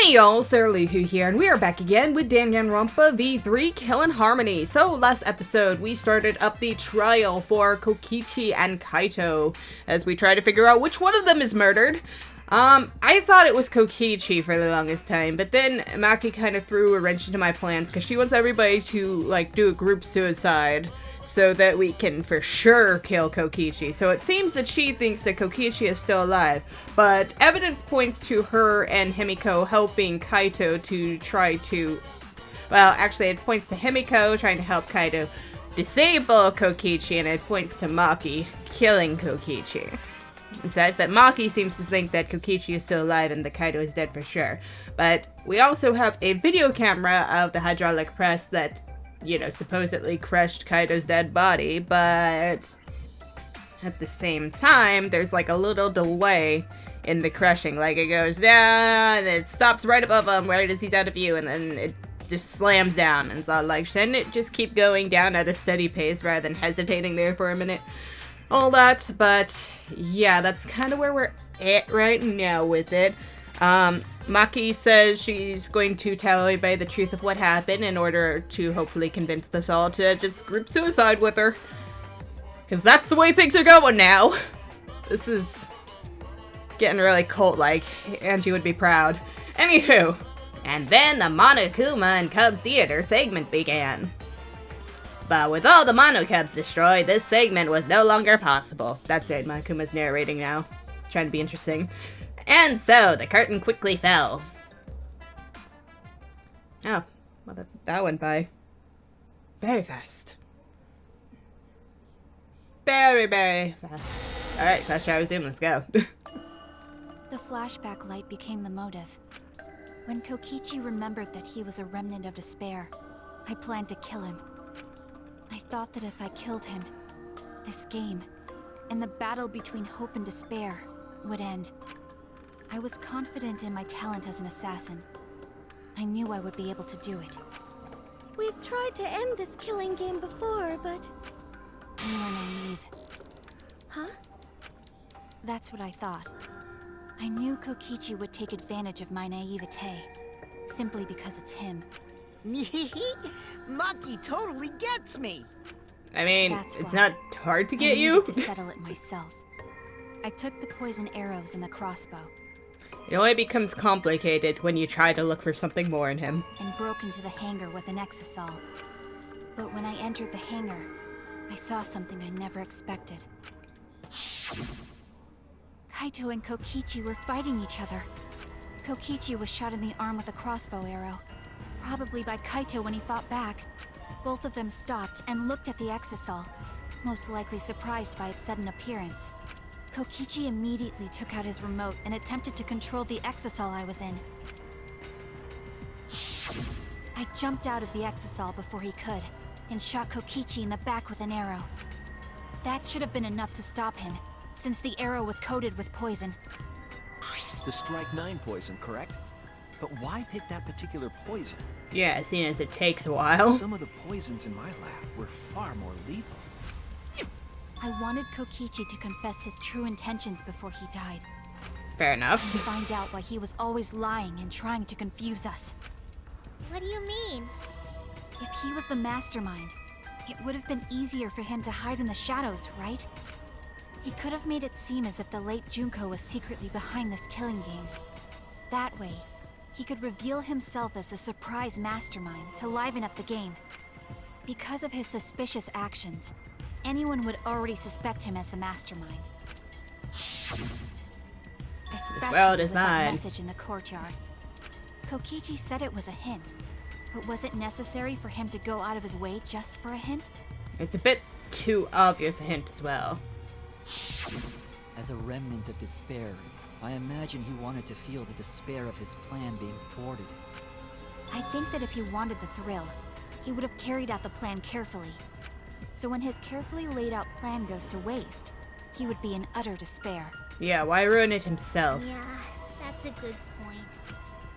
Hey y'all, Sarah Luhu here, and we are back again with Danganronpa V3 Killing Harmony. So, last episode, we started up the trial for Kokichi and Kaito, as we try to figure out which one of them is murdered. I thought it was Kokichi for the longest time, but then Maki kind of threw a wrench into my plans, because she wants everybody to, like, do a group suicide, so that we can for sure kill Kokichi. So it seems that she thinks that Kokichi is still alive, but evidence points to her and Himiko helping Kaito to try to... Well, actually it points to Himiko trying to help Kaito disable Kokichi, and it points to Maki killing Kokichi. In fact, that Maki seems to think that Kokichi is still alive and that Kaito is dead for sure. But we also have a video camera of the hydraulic press that, you know, supposedly crushed Kaito's dead body, but at the same time, there's like a little delay in the crushing. Like, it goes down, and it stops right above him, right as he's out of view, and then it just slams down. And it's all like, shouldn't it just keep going down at a steady pace rather than hesitating there for a minute? All that, but yeah, that's kind of where we're at right now with it. Maki says she's going to tell everybody the truth of what happened in order to hopefully convince us all to just group suicide with her. Because that's the way things are going now. This is getting really cult-like. Angie would be proud. Anywho. And then the Monokuma and Cubs Theater segment began. But with all the Monokubs destroyed, this segment was no longer possible. That's right, Monokuma's narrating now. Trying to be interesting. And so, the curtain quickly fell. Oh, well that went by very fast. Very, very fast. Alright, fast shower zoom, let's go. The flashback light became the motive. When Kokichi remembered that he was a remnant of despair, I planned to kill him. I thought that if I killed him, this game, and the battle between hope and despair, would end. I was confident in my talent as an assassin. I knew I would be able to do it. We've tried to end this killing game before, but... You were naive. Huh? That's what I thought. I knew Kokichi would take advantage of my naivete, simply because it's him. Maki totally gets me! I mean, That's it's why not hard to get I you. needed to settle it myself. I took the poison arrows and the crossbow, It only becomes complicated when you try to look for something more in him. and broke into the hangar with an exisal. But when I entered the hangar, I saw something I never expected. Kaito and Kokichi were fighting each other. Kokichi was shot in the arm with a crossbow arrow, probably by Kaito when he fought back. Both of them stopped and looked at the exisal, most likely surprised by its sudden appearance. Kokichi immediately took out his remote and attempted to control the exisal I was in. I jumped out of the exisal before he could, and shot Kokichi in the back with an arrow. That should have been enough to stop him, since the arrow was coated with poison. The Strike 9 poison, correct? But why pick that particular poison? Yeah, seeing as it takes a while. Some of the poisons in my lab were far more lethal. I wanted Kokichi to confess his true intentions before he died, Fair enough. and find out why he was always lying and trying to confuse us. What do you mean? If he was the mastermind, it would have been easier for him to hide in the shadows, right? He could have made it seem as if the late Junko was secretly behind this killing game. That way, he could reveal himself as the surprise mastermind to liven up the game. Because of his suspicious actions, anyone would already suspect him as the mastermind. Especially world is with that mine. message in the courtyard. Kokichi said it was a hint, but was it necessary for him to go out of his way just for a hint? It's a bit too obvious a hint as well. As a remnant of despair, I imagine he wanted to feel the despair of his plan being thwarted. I think that if he wanted the thrill, he would have carried out the plan carefully. So when his carefully laid out plan goes to waste, he would be in utter despair. Yeah, why ruin it himself? Yeah, that's a good point.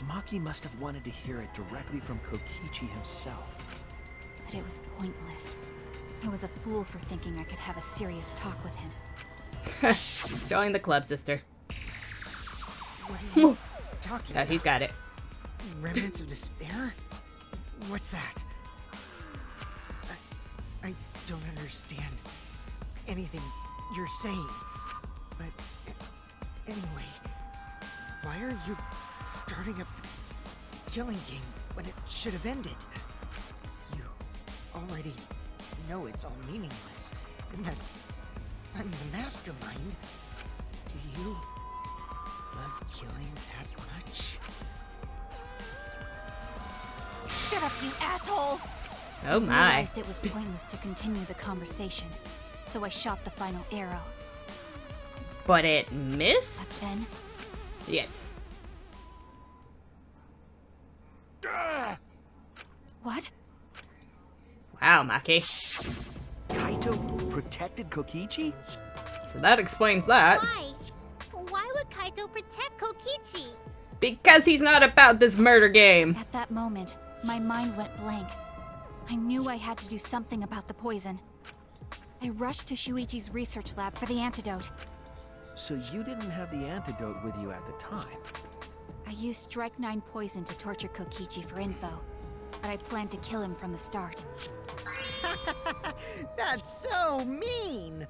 Maki must have wanted to hear it directly from Kokichi himself. But it was pointless. I was a fool for thinking I could have a serious talk with him. Join the club, sister. What are you talking Oh, about? he's got it. Remnants of despair? What's that? I don't understand anything you're saying. But anyway, why are you starting a killing game when it should have ended? You already know it's all meaningless, and that I'm the mastermind. Do you love killing that much? Shut up, you asshole! Oh I my. realized it was pointless to continue the conversation, so I shot the final arrow. But it But missed? then, Yes. what? Wow, Maki. Kaito protected Kokichi? So that explains that. Why? Why would Kaito protect Kokichi? Because he's not about this murder game. At that moment, my mind went blank. I knew I had to do something about the poison. I rushed to Shuichi's research lab for the antidote. So you didn't have the antidote with you at the time? I used Strike 9 poison to torture Kokichi for info, but I planned to kill him from the start. That's so mean!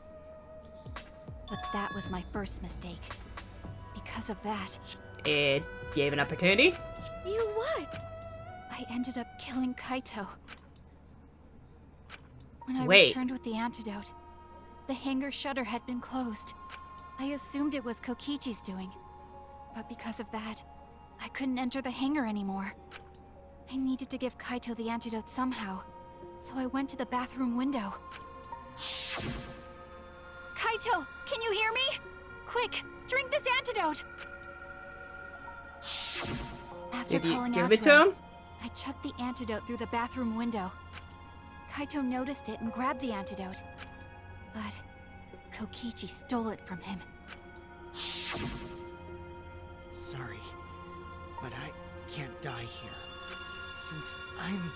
But that was my first mistake. Because of that, It gave an opportunity. You what? I ended up killing Kaito. When I Wait. returned with the antidote, the hangar shutter had been closed. I assumed it was Kokichi's doing. But because of that, I couldn't enter the hangar anymore. I needed to give Kaito the antidote somehow, so I went to the bathroom window. Kaito, can you hear me? Quick, drink this antidote! After Did you calling give out it to him? I chucked the antidote through the bathroom window. Kaito noticed it and grabbed the antidote. But Kokichi stole it from him. Sorry, but I can't die here. Since I'm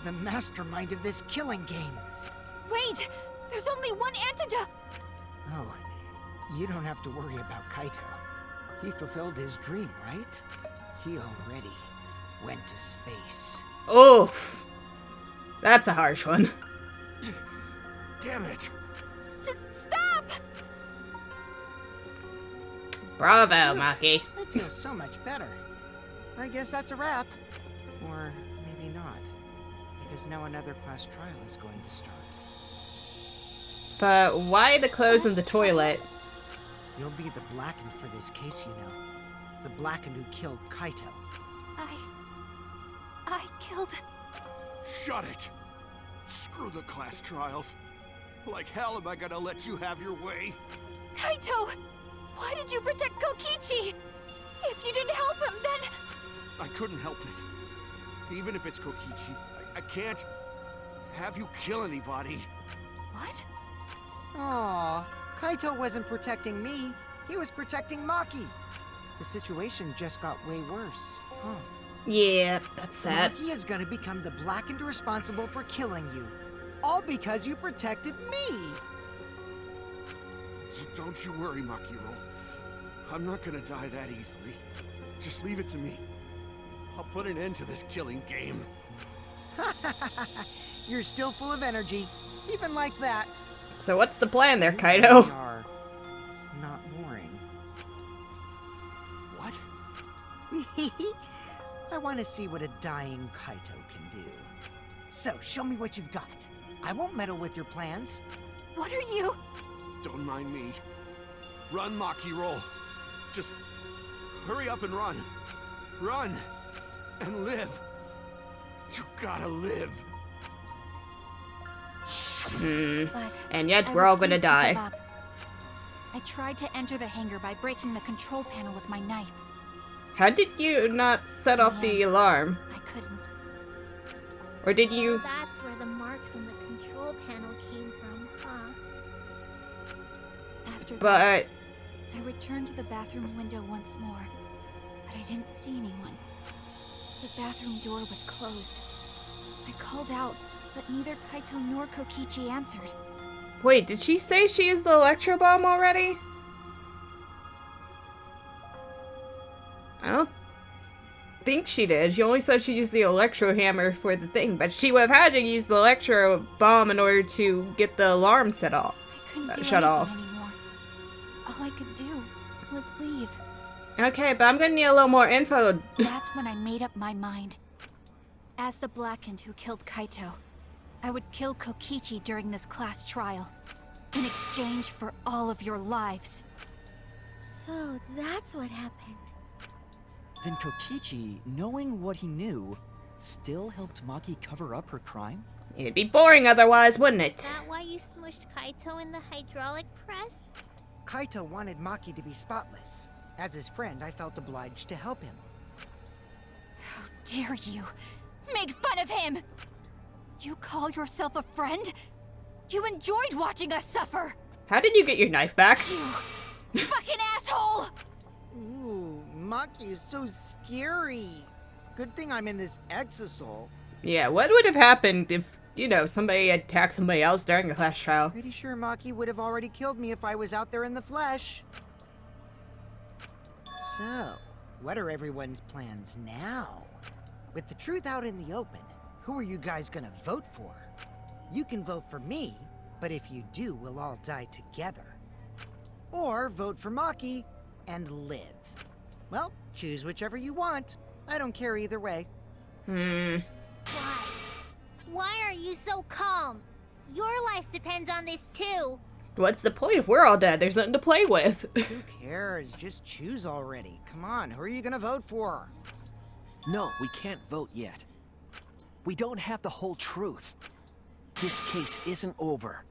the mastermind of this killing game. Wait! There's only one antidote! Oh, you don't have to worry about Kaito. He fulfilled his dream, right? He already went to space. Oof. That's a harsh one. Damn it! Stop! Bravo, Maki. I feel so much better. I guess that's a wrap. Or maybe not. Because now another class trial is going to start. But why the clothes in the toilet? You'll be the Blackened for this case, you know. The Blackened who killed Kaito. I killed... Shut it! Screw the class trials. Like hell am I gonna let you have your way? Kaito! Why did you protect Kokichi? If you didn't help him, then... I couldn't help it. Even if it's Kokichi, I can't have you kill anybody. What? Aw, Kaito wasn't protecting me. He was protecting Maki. The situation just got way worse. Huh. Yeah, that's sad. Maki is gonna become the Blackened responsible for killing you. All because you protected me! Don't you worry, Makiro. I'm not gonna die that easily. Just leave it to me. I'll put an end to this killing game. You're still full of energy, even like that. So what's the plan there, You Kaito? are not boring. What? I want to see what a dying Kaito can do. So, show me what you've got. I won't meddle with your plans. What are you... Don't mind me. Run, Makiro. Just hurry up and run. Run and live. You gotta live. But And yet I we're all gonna refused to give die. up. I tried to enter the hangar by breaking the control panel with my knife. How did you not set off the alarm? I couldn't. Or did you... That's where the marks on the control panel came from, huh? After that, But... I returned to the bathroom window once more, but I didn't see anyone. The bathroom door was closed. I called out, but neither Kaito nor Kokichi answered. Wait, did she say she used the electro bomb already? I don't think she did. She only said she used the electro hammer for the thing, but she would have had to use the electro bomb in order to get the alarm set off. I couldn't do Shut off. anymore. All I could do was leave. Okay, but I'm gonna need a little more info. That's when I made up my mind. As the Blackened who killed Kaito, I would kill Kokichi during this class trial, in exchange for all of your lives. So that's what happened. Then Kokichi, knowing what he knew, still helped Maki cover up her crime? It'd be boring otherwise, wouldn't Is it? that why you smushed Kaito in the hydraulic press? Kaito wanted Maki to be spotless. As his friend, I felt obliged to help him. How dare you make fun of him! You call yourself a friend? You enjoyed watching us suffer! How did you get your knife back? You fucking asshole! Ooh, Maki is so scary. Good thing I'm in this exosoul. Yeah, what would have happened if, you know, somebody attacked somebody else during the class trial? Pretty sure Maki would have already killed me if I was out there in the flesh. So, what are everyone's plans now? With the truth out in the open, who are you guys gonna vote for? You can vote for me, but if you do, we'll all die together. Or vote for Maki and live. Well, choose whichever you want. I don't care either way. Why? Why are you so calm? Your life depends on this too. What's the point if we're all dead? There's nothing to play with. Who cares? Just choose already. Come on, who are you gonna vote for? No, we can't vote yet. We don't have the whole truth. This case isn't over.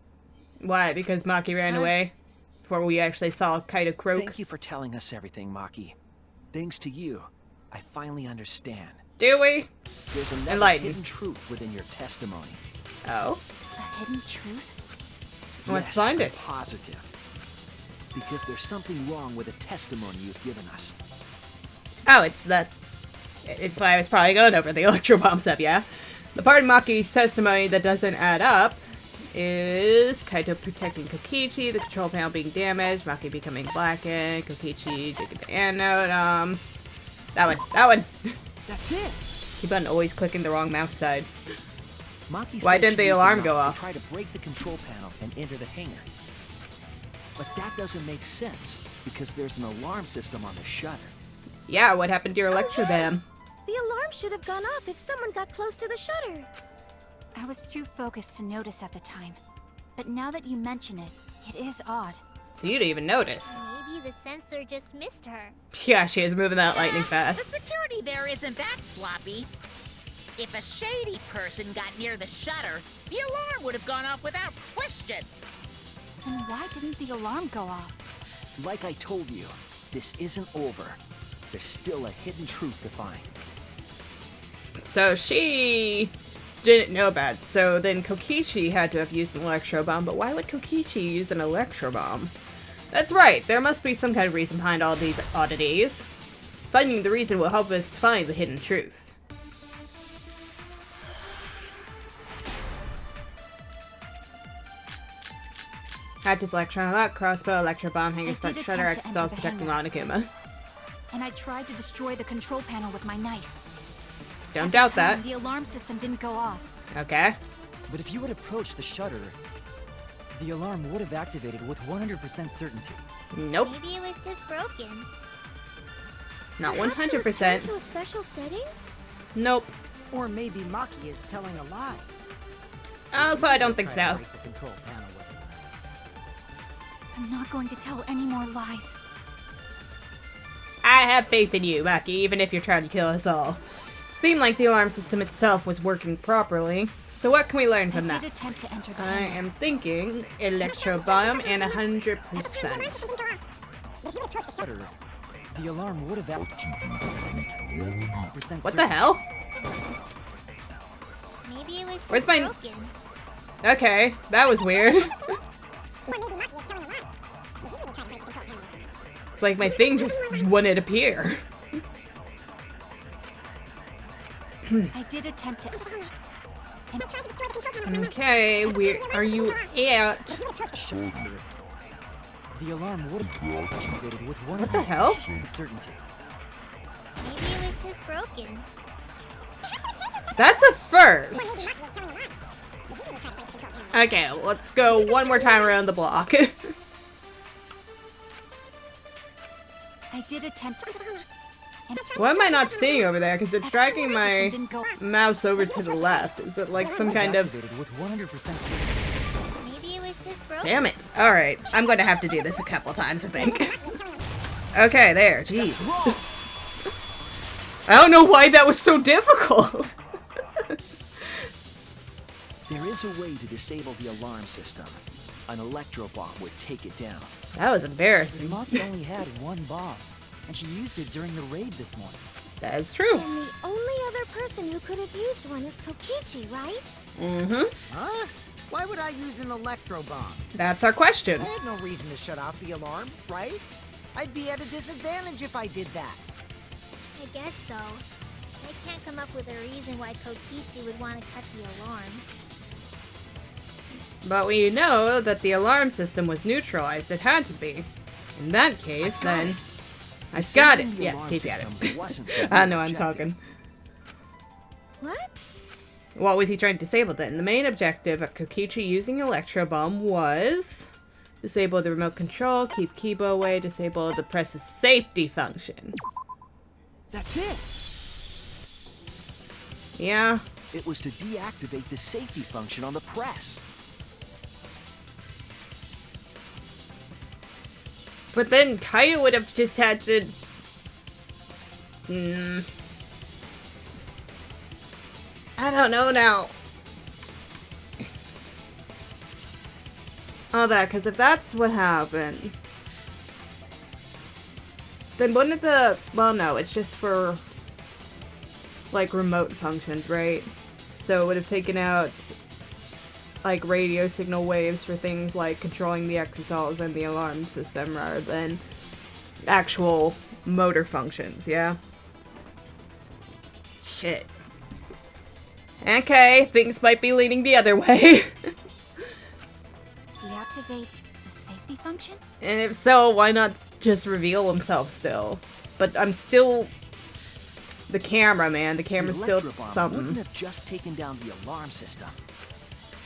Why? Because Maki ran away before we actually saw Kaito croak? Thank you for telling us everything, Maki. Thanks to you, I finally understand. Do we? There's another Enlighten. hidden truth within your testimony. Oh? A hidden truth? Let's Yes, find I'm it. Positive. Because there's something wrong with the testimony you've given us. Oh, it's why I was probably going over the electro bomb stuff, yeah? The part of Maki's testimony that doesn't add up is Kaito protecting Kokichi, the control panel being damaged, Maki becoming blackened, Kokichi taking the anode, that one. That's it. Keep on always clicking the wrong mouse side. Maki Why said didn't she the used alarm knife go to off? Try to break the control panel and enter the hangar. But that doesn't make sense because there's an alarm system on the shutter. Yeah, what happened to your electro bam? The alarm should have gone off if someone got close to the shutter. I was too focused to notice at the time. But now that you mention it, it is odd. So you didn't even notice. Maybe the sensor just missed her. Yeah, she is moving that lightning The fast. security there isn't that sloppy. If a shady person got near the shutter, the alarm would have gone off without question. Then why didn't the alarm go off? Like I told you, this isn't over. There's still a hidden truth to find. So she didn't know about it. So then Kokichi had to have used an electro bomb. But why would Kokichi use an electro bomb? That's right. There must be some kind of reason behind all these oddities. Finding the reason will help us find the hidden truth. Hatches electron lock, crossbow, electro bomb, hangers, front did shutter, attempt to exos, enter the protecting hangar. Monokuma. And I tried to destroy the control panel with my knife. Don't At doubt the time, that. The alarm system didn't go off. Okay. But if you had approached the shutter, the alarm would have activated with 100% certainty. Nope. Maybe it was just broken. Not Perhaps it was 100%. set to a special setting? Nope. Or maybe Maki is telling a lie. Also, I don't think Try to so. break the control panel with a knife. I'm not going to tell any more lies. I have faith in you, Maki, even if you're trying to kill us all. Seemed like the alarm system itself was working properly. So what can we learn from I that? did attempt to enter the I hangar. am thinking electro bomb and 100%. Shutter, the alarm would have activated. What the hell? Maybe it was just Where's my- broken. Okay, that was weird. It's like my thing just wouldn't appear. I did attempt to. Okay, where are you at? The alarm would have activated with 100% What the hell? certainty. Maybe it was just broken. That's a first. Okay, let's go one more time around the block. I did attempt to... What am I not seeing over there? Because it's dragging my mouse over to the left. Is it like some kind of... With 100% Maybe it was just broken. Damn it. Alright, I'm going to have to do this a couple times, I think. Okay, there. Jesus. I don't know why that was so difficult. There is a way to disable the alarm system. An electro bomb would take it down. That was embarrassing. Maki only had one bomb, and she used it during the raid this morning. That is true. And the only other person who could have used one is Kokichi, right? Mm-hmm. Huh? Why would I use an electro bomb? That's our question. I had no reason to shut off the alarm, right? I'd be at a disadvantage if I did that. I guess so. I can't come up with a reason why Kokichi would want to cut the alarm. But we know that the alarm system was neutralized. It had to be. In that case, then... I got it. Yeah, he's got it. I know I'm talking. What? What was he trying to disable then? The main objective of Kokichi using Electro Bomb was... disable the remote control, keep Kiba away, disable the press's safety function. That's it! Yeah. It was to deactivate the safety function on the press. But then Kaede would have just had to... I don't know now. Oh, because if that's what happened... then wouldn't the... well, no, it's just for... like, remote functions, right? So it would have taken out... like, radio signal waves for things like controlling the exosols and the alarm system rather than actual motor functions, yeah? Shit. Okay, things might be leaning the other way. Deactivate the safety function? And if so, why not just reveal himself still? But I'm still... the camera, man. The camera's still something. Wouldn't have just taken down the alarm system.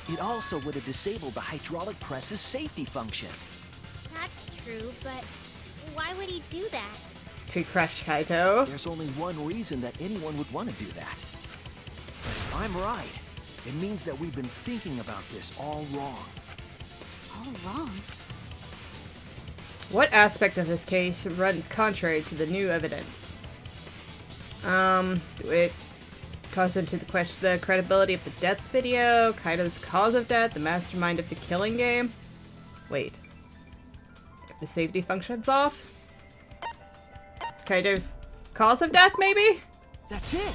It also would have disabled the hydraulic press's safety function. That's true, but why would he do that? To crush Kaito. There's only one reason that anyone would want to do that. But if I'm right, it means that we've been thinking about this all wrong. All wrong? What aspect of this case runs contrary to the new evidence? It calls into the question the credibility of the death video, Kaito's cause of death, the mastermind of the killing game. Wait. If the safety function's off? Kaito's cause of death, maybe? That's it!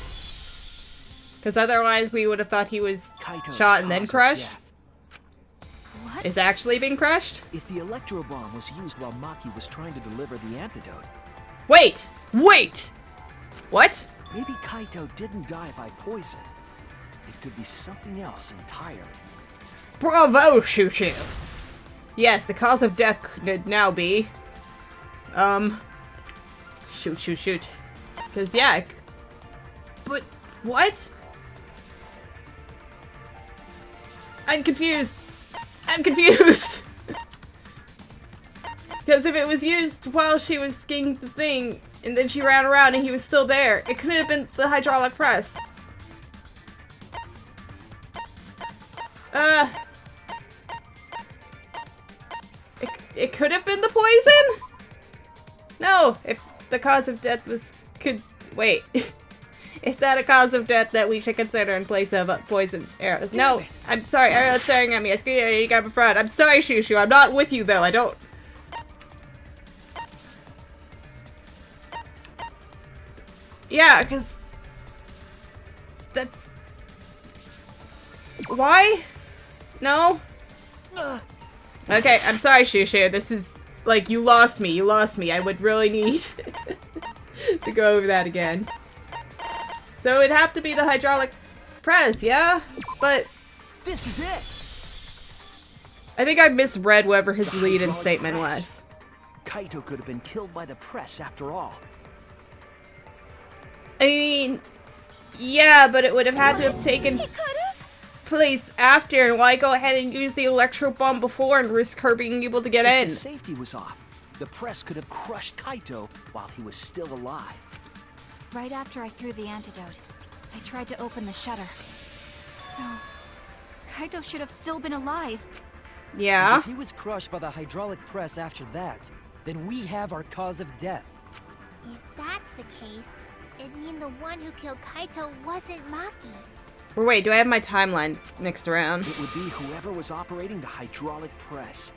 Because otherwise we would have thought he was Kaito's shot and then cause of crushed. death. What? Is actually being crushed? If the electro bomb was used while Maki was trying to deliver the antidote, Wait! Wait! What? maybe Kaito didn't die by poison. It could be something else entirely. Bravo, Shushu! Yes, the cause of death could now be... Shoot. Because, yeah... But, what? I'm confused! Because if it was used while she was skiing the thing, and then she ran around and he was still there, it couldn't have been the hydraulic press. It could have been the poison? No, if the cause of death was... wait. Is that a cause of death that we should consider in place of poison arrows? No, I'm sorry, arrows staring at me. I scream at you, got in front. I'm sorry, Shushu, I'm not with you, though. I don't... Yeah, because... that's... Why? No? Okay, I'm sorry, Shushu. This is... like, you lost me. I would really need to go over that again. So it'd have to be the hydraulic press, yeah? But... This is it! I think I misread whatever his lead-in hydraulic statement press. was. Kaito could have been killed by the press after all. I mean, yeah, but it would have had to have taken place after, and why go ahead and use the electro bomb before and risk her being able to get in? If the safety was off, the press could have crushed Kaito while he was still alive. Right after I threw the antidote, I tried to open the shutter. So, Kaito should have still been alive. Yeah. If he was crushed by the hydraulic press after that, then we have our cause of death. If that's the case, it'd mean the one who killed Kaito wasn't Maki. Wait, do I have my timeline mixed around? It would be whoever was operating the hydraulic press.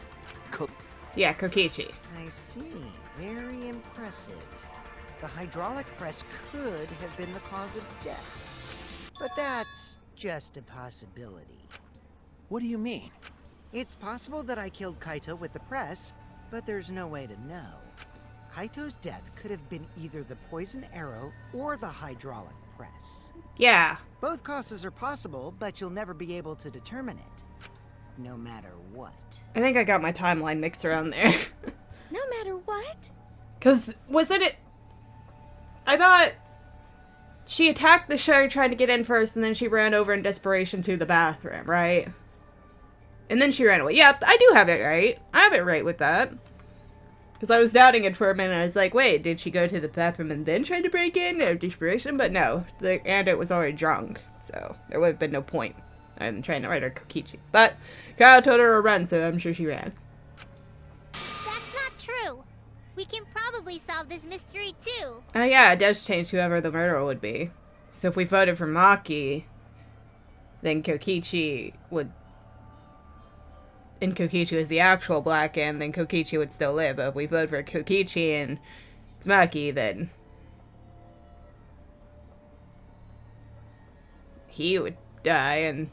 Yeah, Kokichi. I see. Very impressive. The hydraulic press could have been the cause of death. But that's just a possibility. What do you mean? It's possible that I killed Kaito with the press, but there's no way to know. Kaito's death could have been either the poison arrow or the hydraulic press. Yeah. Both causes are possible, but you'll never be able to determine it. No matter what. I think I got my timeline mixed around there. No matter what? Because, wasn't it... I thought she attacked the shutter trying to get in first, and then she ran over in desperation to the bathroom, right? And then she ran away. Yeah, I do have it right. I have it right with that. Because I was doubting it for a minute. I was like, wait, did she go to the bathroom and then try to break in out of desperation? But no, the antidote was already drunk. So there would have been no point in trying to write her Kokichi. But Kyle told her to run, so I'm sure she ran. That's not true. We can probably solve this mystery too. Oh yeah, it does change whoever the murderer would be. So if we voted for Maki, then Kokichi would... And Kokichi was the actual Black End, then Kokichi would still live. But if we vote for Kokichi and it's Maki, then he would die, and...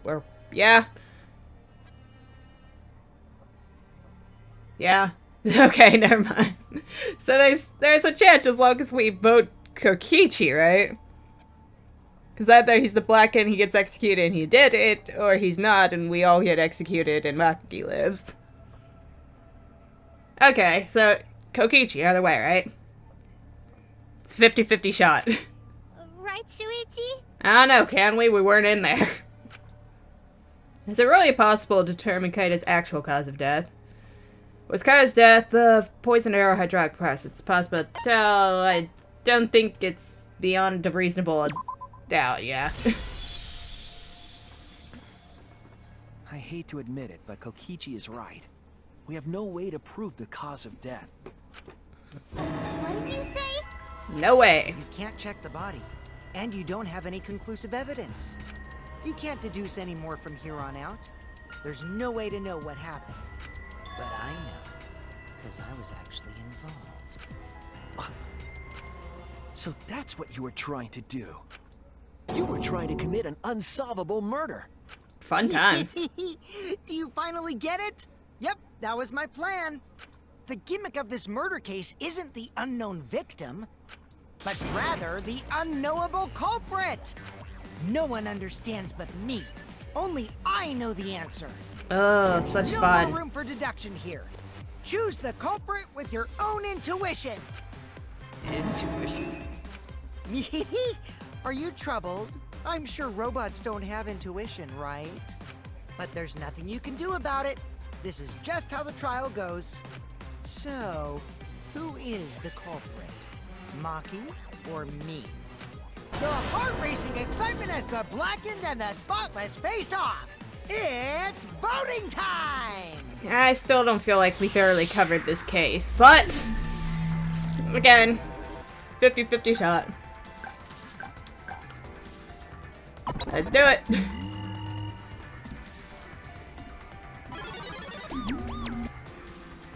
Or, yeah. Yeah. Okay, never mind. So there's a chance as long as we vote Kokichi, right? Because either he's the Black End, he gets executed and he did it, or he's not and we all get executed and Maki lives. Okay, so Kokichi, either way, right? It's a 50-50 shot. Right, Shuichi? I don't know, can we? We weren't in there. Is it really possible to determine Kaito's actual cause of death? Was Kaito's death the poison arrow hydraulic press? It's possible. So I don't think it's beyond a reasonable doubt, yeah. I hate to admit it, but Kokichi is right. We have no way to prove the cause of death. What did you say? No way. You can't check the body, and you don't have any conclusive evidence. You can't deduce any more from here on out. There's no way to know what happened. But I know, because I was actually involved. So that's what you were trying to do. You were trying to commit an unsolvable murder. Fun times. Do you finally get it? Yep, that was my plan. The gimmick of this murder case isn't the unknown victim, but rather the unknowable culprit. No one understands but me. Only I know the answer. Oh, it's such fun. No room for deduction here. Choose the culprit with your own intuition. Intuition? Are you troubled? I'm sure robots don't have intuition, right? But there's nothing you can do about it. This is just how the trial goes. So, who is the culprit? Maki or me? The heart-racing excitement as the blackened and the spotless face off. It's voting time! I still don't feel like we thoroughly covered this case, but again, 50-50 shot. Let's do it.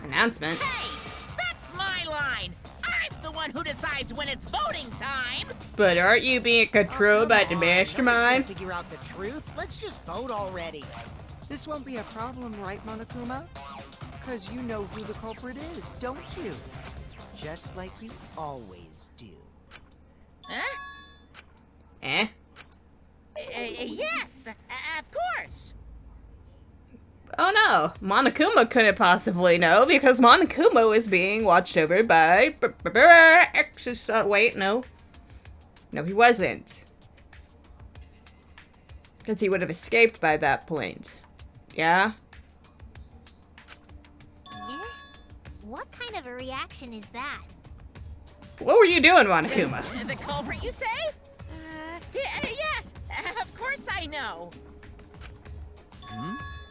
Announcement. Hey, that's my line. I'm the one who decides when it's voting time. But aren't you being controlled by the mastermind? Figure out the truth. Let's just vote already. This won't be a problem, right, Monokuma? Because you know who the culprit is, don't you? Just like you always do. Huh? Eh? Yes, of course. Oh no, Monokuma couldn't possibly know because Monokuma is being watched over by wait, no. No, he wasn't. Because he would have escaped by that point. Yeah? Yeah? What kind of a reaction is that? What were you doing, Monokuma? The culprit, you say? Yes, of course I know.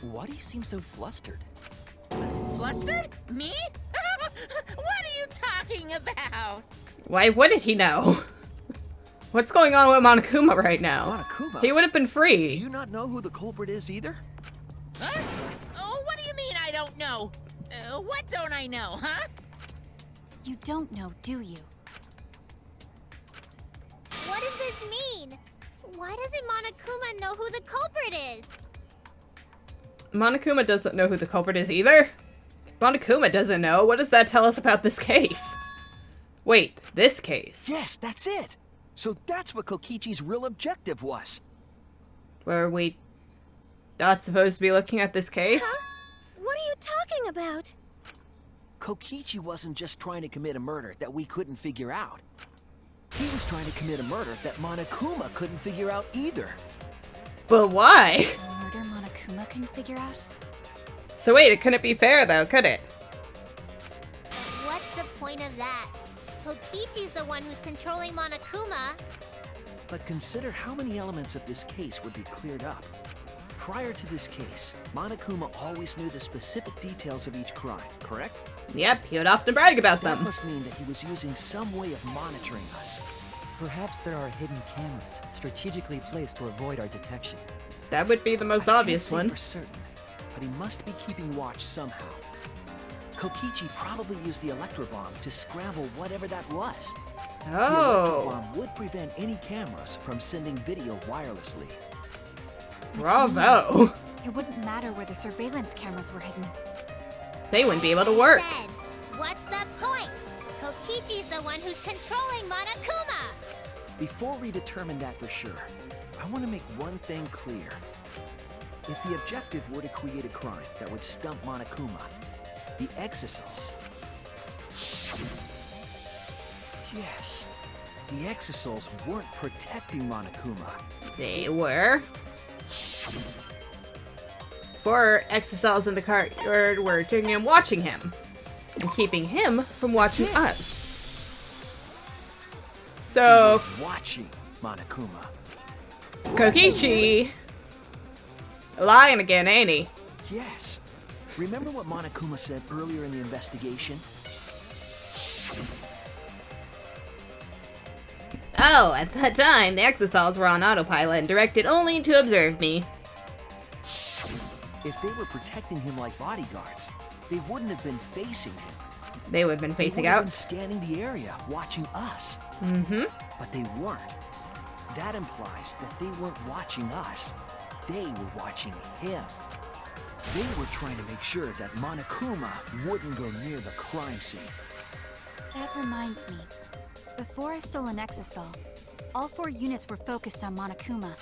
Why do you seem so flustered? Flustered? Me? What are you talking about? Why wouldn't he know? What's going on with Monokuma right now? Monokuma? He would have been Do free. you not know who the culprit is either? Huh? Oh, what do you mean I don't know? What don't I know, huh? You don't know, do you? What does this mean? Why doesn't Monokuma know who the culprit is? Monokuma doesn't know who the culprit is either? Monokuma doesn't know. What does that tell us about this case? Wait, this case? Yes, that's it. So that's what Kokichi's real objective was. Were we not supposed to be looking at this case? Huh? What are you talking about? Kokichi wasn't just trying to commit a murder that we couldn't figure out. He was trying to commit a murder that Monokuma couldn't figure out either. But why? A murder Monokuma can figure out? So wait, it couldn't be fair though, could it? What's the point of that? Kokichi's the one who's controlling Monokuma. But consider how many elements of this case would be cleared up. Prior to this case, Monokuma always knew the specific details of each crime, correct? Yep, he would often brag about That them. must mean that he was using some way of monitoring us. Perhaps there are hidden cameras strategically placed to avoid our detection. That would be the most I can't obvious say one. for certain, but he must be keeping watch somehow. Kokichi probably used the electrobomb to scramble whatever that was. The Oh, electrobomb would prevent any cameras from sending video wirelessly. Which bravo. means it wouldn't matter where the surveillance cameras were hidden. They wouldn't be able to work. Said, what's the point? Kokichi's the one who's controlling Monokuma. Before we determine that for sure, I want to make one thing clear. If the objective were to create a crime that would stump Monokuma, the exosols... Yes, the exosols weren't protecting Monokuma. They were. 4 exosols in the courtyard were taking and watching him. And keeping him from watching us. So, Watching Monokuma. Kokichi... lying again, ain't he? Yes. Remember what Monokuma said earlier in the investigation? Oh, at that time, the exosols were on autopilot and directed only to observe me. If they were protecting him like bodyguards, they wouldn't have been facing him. They would have been They facing would have out. been scanning the area, watching us. Mm-hmm. But they weren't. That implies that they weren't watching us. They were watching him. They were trying to make sure that Monokuma wouldn't go near the crime scene. That reminds me. Before I stole an exosol, all 4 units were focused on Monokuma.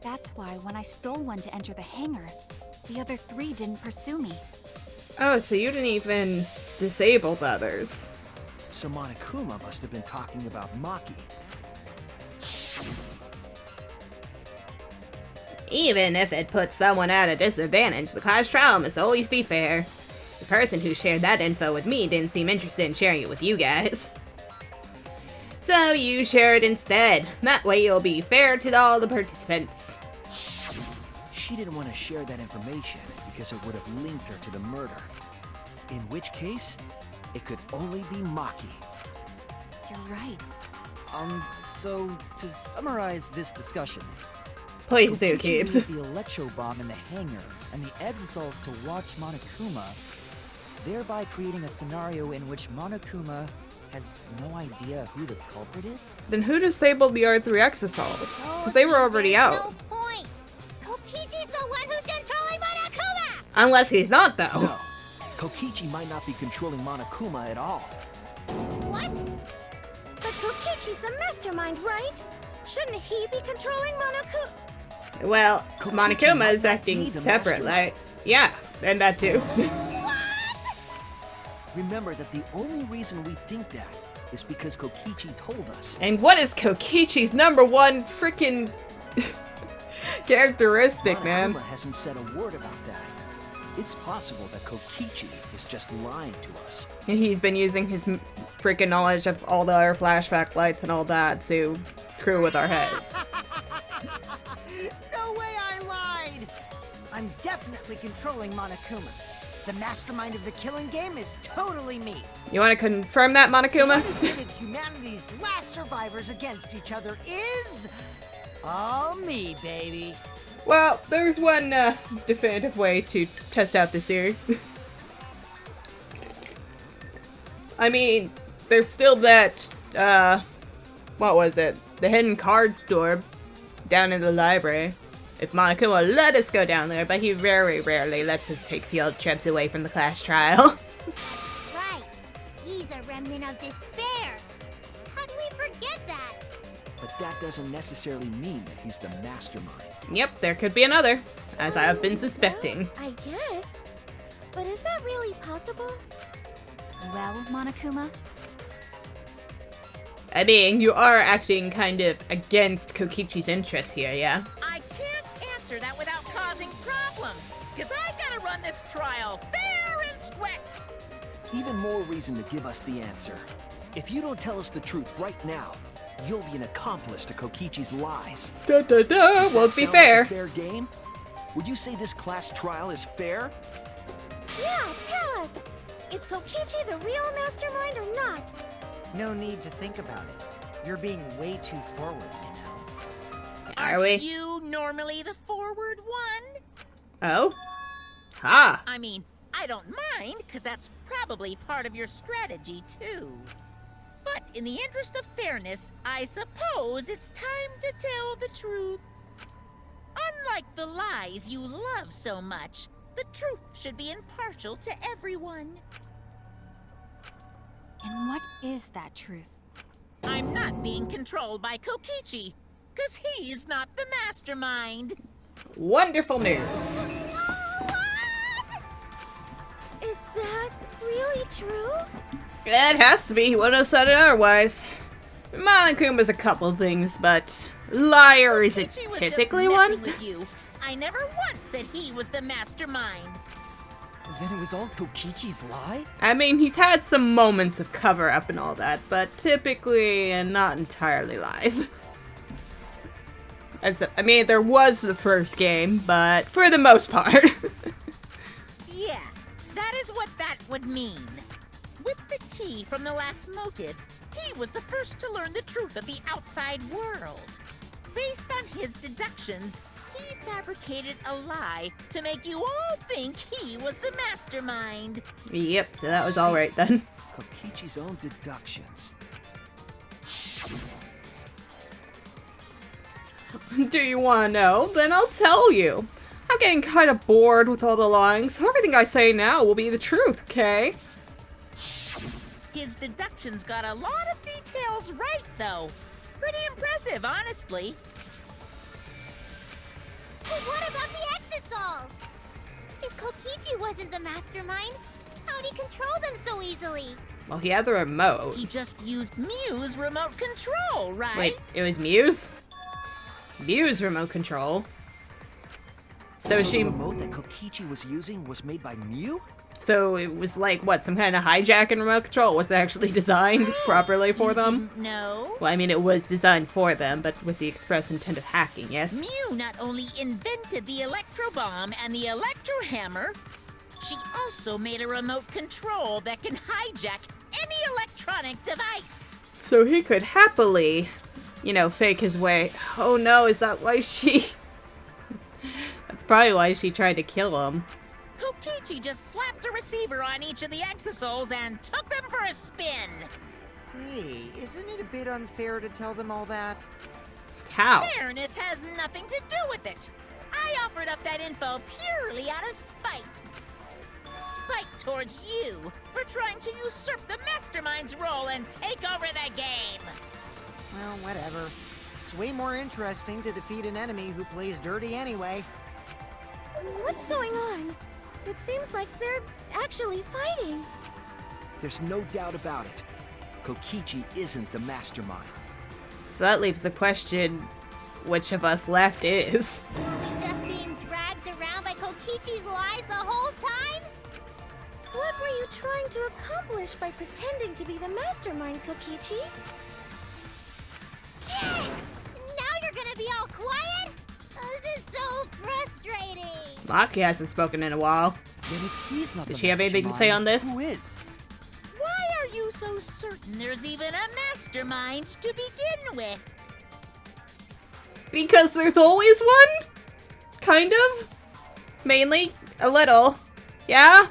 That's why when I stole one to enter the hangar, the other 3 didn't pursue me. Oh, so you didn't even disable the others. So Monokuma must have been talking about Maki. Even if it puts someone at a disadvantage, the class trial must always be fair. The person who shared that info with me didn't seem interested in sharing it with you guys. So you share it instead. That way you'll be fair to all the participants. She didn't want to share that information because it would have linked her to the murder. In which case, it could only be Maki. You're right. So to summarize this discussion, Please do, Kokichi Keeps. used the electro bomb in the hangar and the exosols to watch Monokuma, thereby creating a scenario in which Monokuma has no idea who the culprit is? Then who disabled the R3 exosols? Because they were already There's out. No point. Kokichi's the one who's controlling Monokuma. Unless he's not, though. No, Kokichi might not be controlling Monokuma at all. What? But Kokichi's the mastermind, right? Shouldn't he be controlling Monokuma? Well, Kokichi Monokuma might is not acting be the separate, mastermind. like, yeah, and that too. Remember that the only reason we think that is because Kokichi told us. And what is Kokichi's #1 freaking characteristic, man? Monokuma hasn't said a word about that. It's possible that Kokichi is just lying to us. He's been using his freaking knowledge of all the other flashback lights and all that to screw with our heads. No way I lied! I'm definitely controlling Monokuma. The mastermind of the killing game is totally me. You want to confirm that, Monokuma? Who pitted humanity's last survivors against each other is all me, baby. Well, there's one definitive way to test out this theory. I mean, there's still that, what was it? The hidden card door down in the library. If Monokuma will let us go down there, but he very rarely lets us take field trips away from the class trial. Right. He's a remnant of despair. How do we forget that? But that doesn't necessarily mean that he's the mastermind. Yep, there could be another, as I have been suspecting. I guess. But is that really possible? Well, Monokuma, I mean, you are acting kind of against Kokichi's interests here, yeah? I can't answer that without causing problems, because I gotta run this trial fair and square. Even more reason to give us the answer. If you don't tell us the truth right now, you'll be an accomplice to Kokichi's lies. Da da da, Does won't that be sound like fair. a fair game? Would you say this class trial is fair? Yeah, tell us. Is Kokichi the real mastermind or not? No need to think about it. You're being way too forward, you know. Are Aren't we? you normally the forward one? Oh? Ha! I mean, I don't mind, because that's probably part of your strategy, too. But in the interest of fairness, I suppose it's time to tell the truth. Unlike the lies you love so much, the truth should be impartial to everyone. and what is that truth? I'm not being controlled by Kokichi, because he's not the mastermind. Wonderful news. Is that really true? It has to be. He wouldn't have said it otherwise. Monokuma's a couple things, but liar isn't Kokichi was typically just one. messing with you. I never once said he was the mastermind. Then it was all Kokichi's lie? I mean, he's had some moments of cover up and all that, but typically and not entirely lies. I mean, there was the first game, but for the most part. Yeah, that is what that would mean. With the key from the last motive, he was the first to learn the truth of the outside world. Based on his deductions, he fabricated a lie to make you all think he was the mastermind. Yep, so that was alright then. Kokichi's own deductions. Do you want to know? Then I'll tell you. I'm getting kind of bored with all the lying, so everything I say now will be the truth, okay? His deductions got a lot of details right, though. Pretty impressive, honestly. But what about the Exosols? If Kokichi wasn't the mastermind, how'd he control them so easily? Well, he had the remote. He just used Mew's remote control, right? Wait, it was Mew's? Mew's remote control. So the she... remote that Kokichi was using was made by Mew? So it was like, what, some kind of hijacking remote control? Was it actually designed properly for You them? didn't know? Well, I mean, it was designed for them, but with the express intent of hacking, yes? Mew not only invented the electro bomb and the electro hammer, she also made a remote control that can hijack any electronic device. So he could happily, you know, fake his way. Oh no, is that why she... That's probably why she tried to kill him. Kokichi just slapped a receiver on each of the Exosols and took them for a spin. Hey, isn't it a bit unfair to tell them all that? How? Fairness has nothing to do with it. I offered up that info purely out of spite. Spite towards you for trying to usurp the mastermind's role and take over the game. Well, whatever. It's way more interesting to defeat an enemy who plays dirty anyway. What's going on? It seems like they're actually fighting. There's no doubt about it. Kokichi isn't the mastermind. So that leaves the question, which of us left is? Were we just being dragged around by Kokichi's lies the whole time? What were you trying to accomplish by pretending to be the mastermind, Kokichi? Yeah! Now you're gonna be all quiet? This is so frustrating. Maki hasn't spoken in a while. Then if he's not Did the she have anything to say on this? Who is? Why are you so certain there's even a mastermind to begin with? Because there's always one? Kind of? Mainly? A little. Yeah?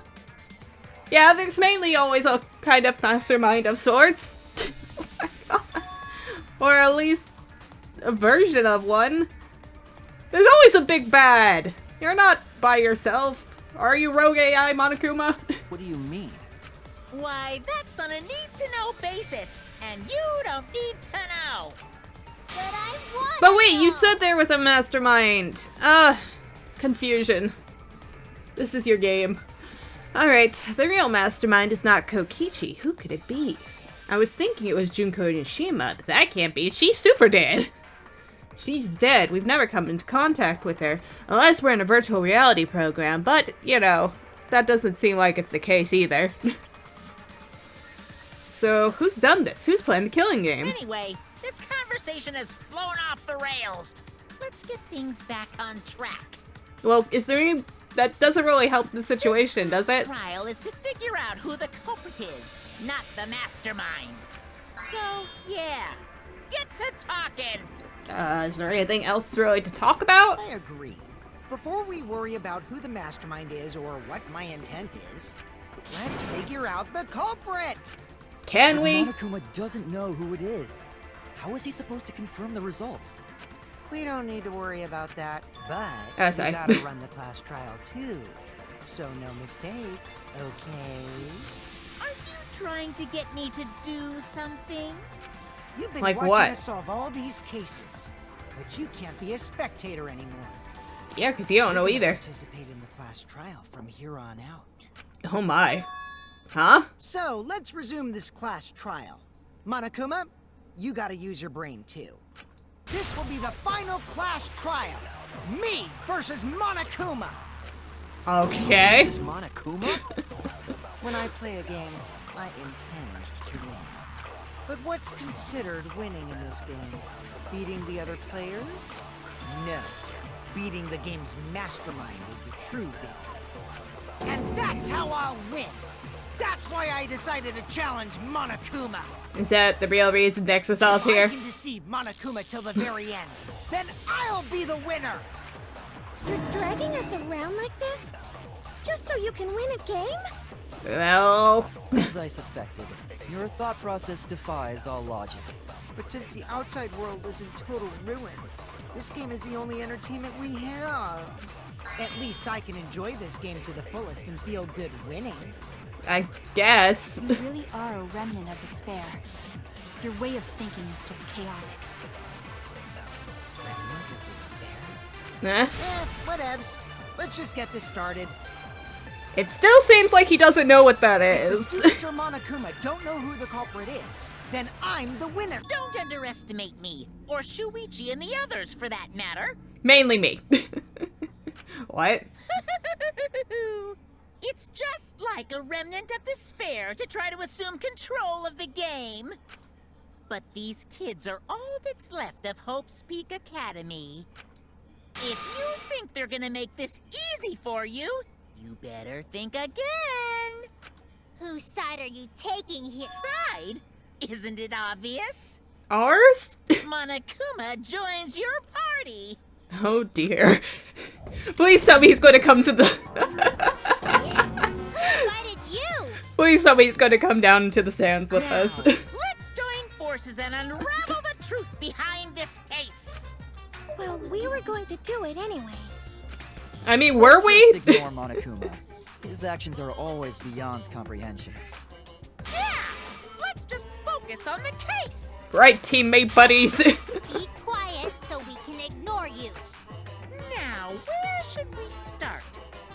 Yeah, there's mainly always a kind of mastermind of sorts. Oh my God. Or at least a version of one. There's always a big bad. You're not by yourself. Are you, Rogue AI Monokuma? What do you mean? Why, that's on a need-to-know basis, and you don't need to know. But I want. But wait, you said there was a mastermind. Confusion. This is your game. Alright, the real mastermind is not Kokichi. Who could it be? I was thinking it was Junko Nishima, but that can't be. She's super dead. She's dead. We've never come into contact with her. Unless we're in a virtual reality program, but, you know, that doesn't seem like it's the case either. So, who's done this? Who's playing the killing game? Anyway, this conversation has flown off the rails. Let's get things back on track. Well, is there any... That doesn't really help the situation, does it? Trial is to figure out who the culprit is, not the mastermind. So, yeah, get to talking. Is there anything else really to talk about? I agree. Before we worry about who the mastermind is or what my intent is, let's figure out the culprit! Can we? Monokuma doesn't know who it is. How is he supposed to confirm the results? We don't need to worry about that, but Oh, we sorry. gotta run the class trial too. So no mistakes, okay? Are you trying to get me to do something? You've been Like watching what? us solve all these cases, but you can't be a spectator anymore. Yeah, because you don't know You can either. Participate in the class trial from here on out. Oh my. Huh? So let's resume this class trial. Monokuma, you gotta use your brain too. This will be the final class trial. Me versus Monokuma. Okay. This is Monokuma? When I play a game, I intend to win. But what's considered winning in this game? Beating the other players? No. Beating the game's mastermind is the true victory. And that's how I'll win! That's why I decided to challenge Monokuma! Is that the real reason Dexasol's If I here? can deceive Monokuma till the very end, then I'll be the winner! You're dragging us around like this? Just so you can win a game? Well... As I suspected, your thought process defies all logic. But since the outside world is in total ruin, this game is the only entertainment we have. At least I can enjoy this game to the fullest and feel good winning. I guess. You really are a remnant of despair. Your way of thinking is just chaotic. Remnant of despair? Eh? Whatevs. Let's just get this started. It still seems like he doesn't know what that If is. the students or Monokuma don't know who the culprit is, then I'm the winner. Don't underestimate me, or Shuichi and the others for that matter. Mainly me. What? It's just like a remnant of despair to try to assume control of the game. But these kids are all that's left of Hope's Peak Academy. If you think they're gonna make this easy for you, you better think again. Whose side are you taking here? Side? Isn't it obvious? Ours? Monokuma joins your party. Oh dear. Please tell me he's going to come to the... Who invited you? Please tell me he's going to come down into the sands with Now, us. let's join forces and unravel the truth behind this case. Well, we were going to do it anyway. I mean, were we? Just ignore Monokuma. His actions are always beyond comprehension. Yeah! Let's just focus on the case. Right, teammate buddies. Be quiet so we can ignore you. Now, where should we start?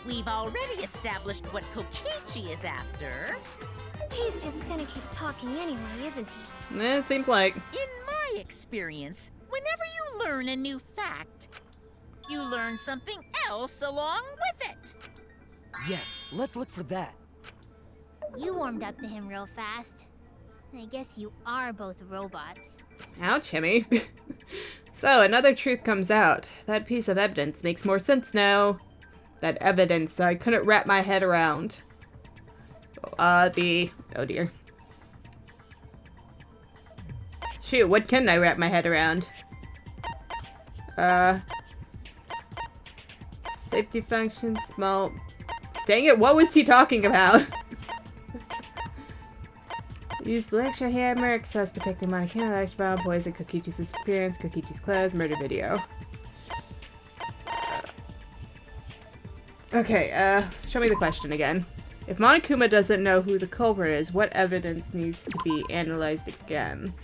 We've already established what Kokichi is after. He's just gonna keep talking anyway, isn't he? It seems like. In my experience, whenever you learn a new fact, you learn something else along with it. Yes, let's look for that. You warmed up to him real fast. I guess you are both robots. Ouch, Himmy. So, another truth comes out. That piece of evidence makes more sense now. That evidence that I couldn't wrap my head around. Oh dear. Shoot, what can I wrap my head around? Safety function, small... Dang it, what was he talking about? Use the lecture hammer, access protecting Monokuma, lecture bomb, poison, Kokichi's disappearance, Kokichi's clothes, murder video. Okay, show me the question again. If Monokuma doesn't know who the culprit is, what evidence needs to be analyzed again?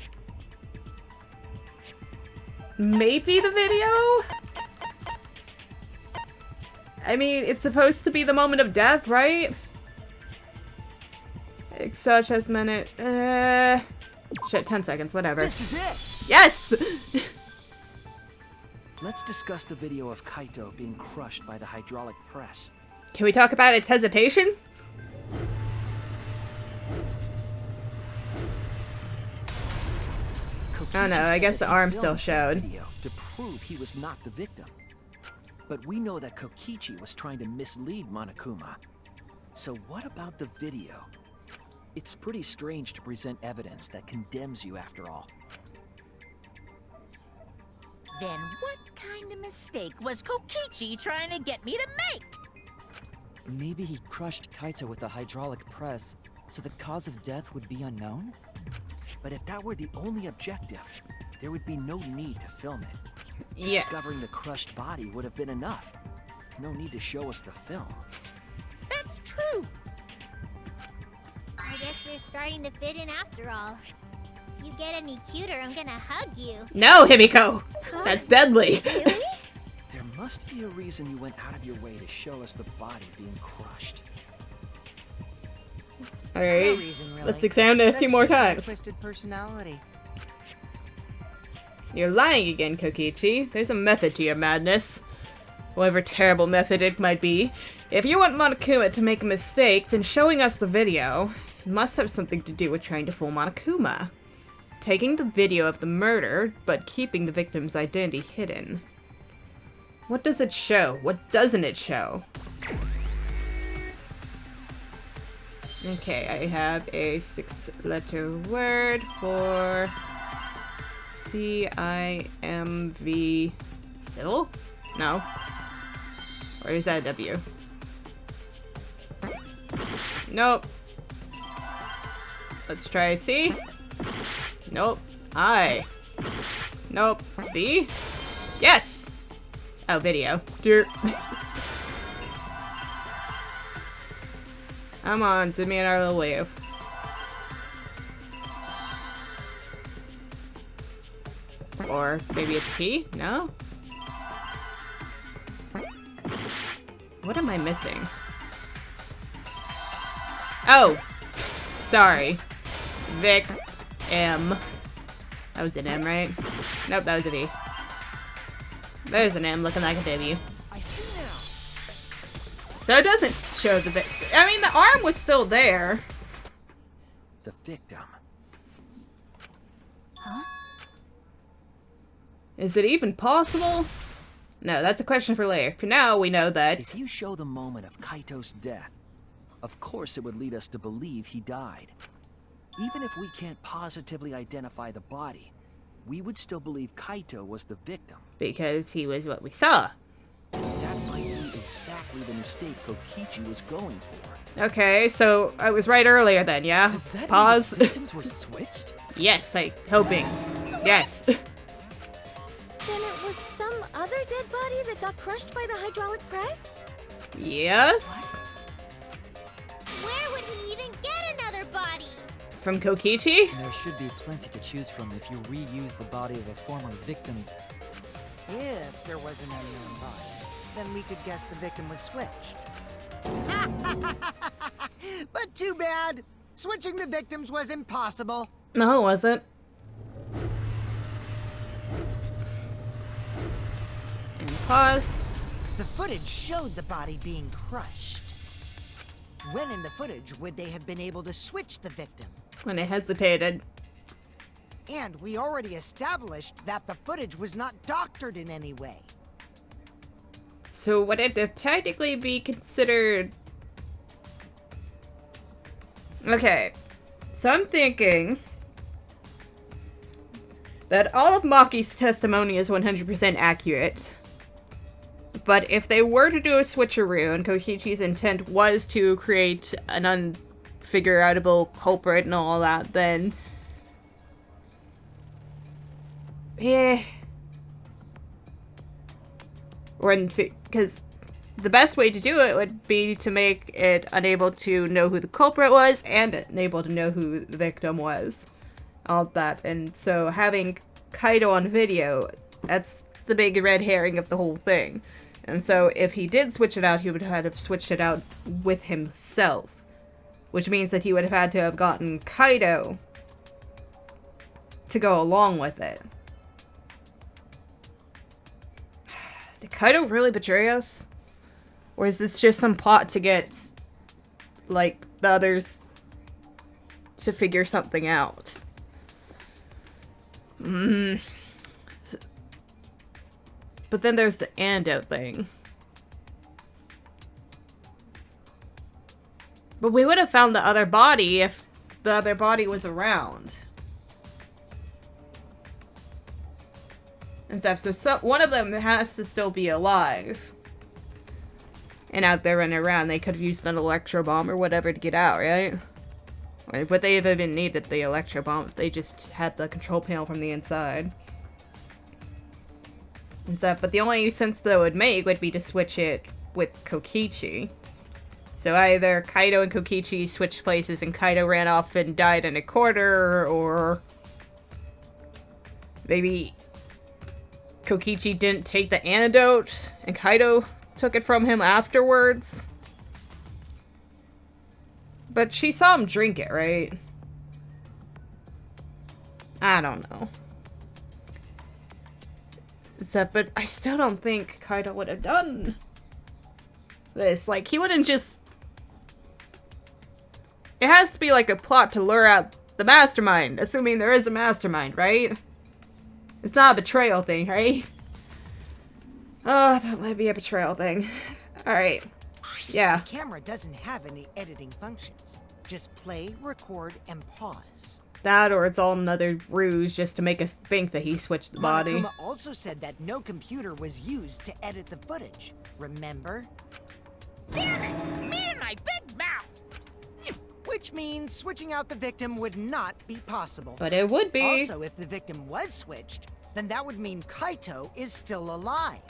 Maybe the video? I mean, it's supposed to be the moment of death, right? Such as minute. Shit, 10 seconds, whatever. This is it! Yes! Let's discuss the video of Kaito being crushed by the hydraulic press. Can we talk about its hesitation? Oh no, I guess the arm still showed. To prove he was not the victim. But we know that Kokichi was trying to mislead Monokuma. So what about the video? It's pretty strange to present evidence that condemns you after all. Then what kind of mistake was Kokichi trying to get me to make? Maybe he crushed Kaito with a hydraulic press, so the cause of death would be unknown? But if that were the only objective, there would be no need to film it. Yes. Discovering the crushed body would have been enough. No need to show us the film. That's true. I guess you're starting to fit in after all. You get any cuter, I'm gonna hug you. No, Himiko! That's deadly! Really? There must be a reason you went out of your way to show us the body being crushed. Alright, reason, really. let's examine it a few more That's just my times. Twisted personality. You're lying again, Kokichi. There's a method to your madness. Whatever terrible method it might be. If you want Monokuma to make a mistake, then showing us the video must have something to do with trying to fool Monokuma. Taking the video of the murder, but keeping the victim's identity hidden. What does it show? What doesn't it show? Okay, I have a 6-letter word for CIMV. Civil? No. Or is that a W? Nope. Let's try C. Nope. I. Nope. V. Yes! Oh, video. Dirt. Come on, send me in our little wave. Or maybe a T? No? What am I missing? Oh! Sorry. Vic. M. That was an M, right? Nope, that was a V. There's an M looking like a W. I see now. So it doesn't show the I mean, the arm was still there. The victim. Huh? Is it even possible? No, that's a question for later. For now, we know that... If you show the moment of Kaito's death, of course it would lead us to believe he died. Even if we can't positively identify the body, we would still believe Kaito was the victim. Because he was what we saw. And that might be exactly the mistake Kokichi was going for. Okay, so I was right earlier then, yeah? Does that Pause. mean the victims were switched? Yes, hoping. Yes. Then it was some other dead body that got crushed by the hydraulic press? Yes? Where would he even get another body? From Kokichi? There should be plenty to choose from if you reuse the body of a former victim. If there was an unknown body, then we could guess the victim was switched. But too bad. Switching the victims was impossible. No, it wasn't. And pause. The footage showed the body being crushed. When in the footage would they have been able to switch the victim? When I hesitated. And we already established that the footage was not doctored in any way. So would it technically be considered... Okay. So I'm thinking that all of Maki's testimony is 100% accurate. But if they were to do a switcheroo and Kokichi's intent was to create an unfigure-outable culprit and all that, then... Because the best way to do it would be to make it unable to know who the culprit was and unable to know who the victim was. All that. And so having Kaito on video, that's the big red herring of the whole thing. And so if he did switch it out, he would have had to switch it out with himself. Which means that he would have had to have gotten Kaito to go along with it. Did Kaito really betray us? Or is this just some plot to get, like, the others to figure something out? But then there's the Ando thing. But we would have found the other body if the other body was around. And stuff. So one of them has to still be alive. And out there running around. They could have used an electro bomb or whatever to get out, right? Or would they have even needed the electro bomb if they just had the control panel from the inside? And stuff. But the only sense that it would make would be to switch it with Kokichi. So either Kaito and Kokichi switched places and Kaito ran off and died in a corner, or maybe Kokichi didn't take the antidote and Kaito took it from him afterwards. But she saw him drink it, right? I don't know. But I still don't think Kaito would have done this. Like, he wouldn't just... It has to be like a plot to lure out the mastermind, assuming there is a mastermind, right? It's not a betrayal thing, right? Oh, don't let it be a betrayal thing. Alright. Yeah. The camera doesn't have any editing functions. Just play, record, and pause. That, or it's all another ruse just to make us think that he switched the body. Monokuma also said that no computer was used to edit the footage. Remember? Damn it! Me and my big mouth! Which means switching out the victim would not be possible. But it would be. Also, if the victim was switched, then that would mean Kaito is still alive.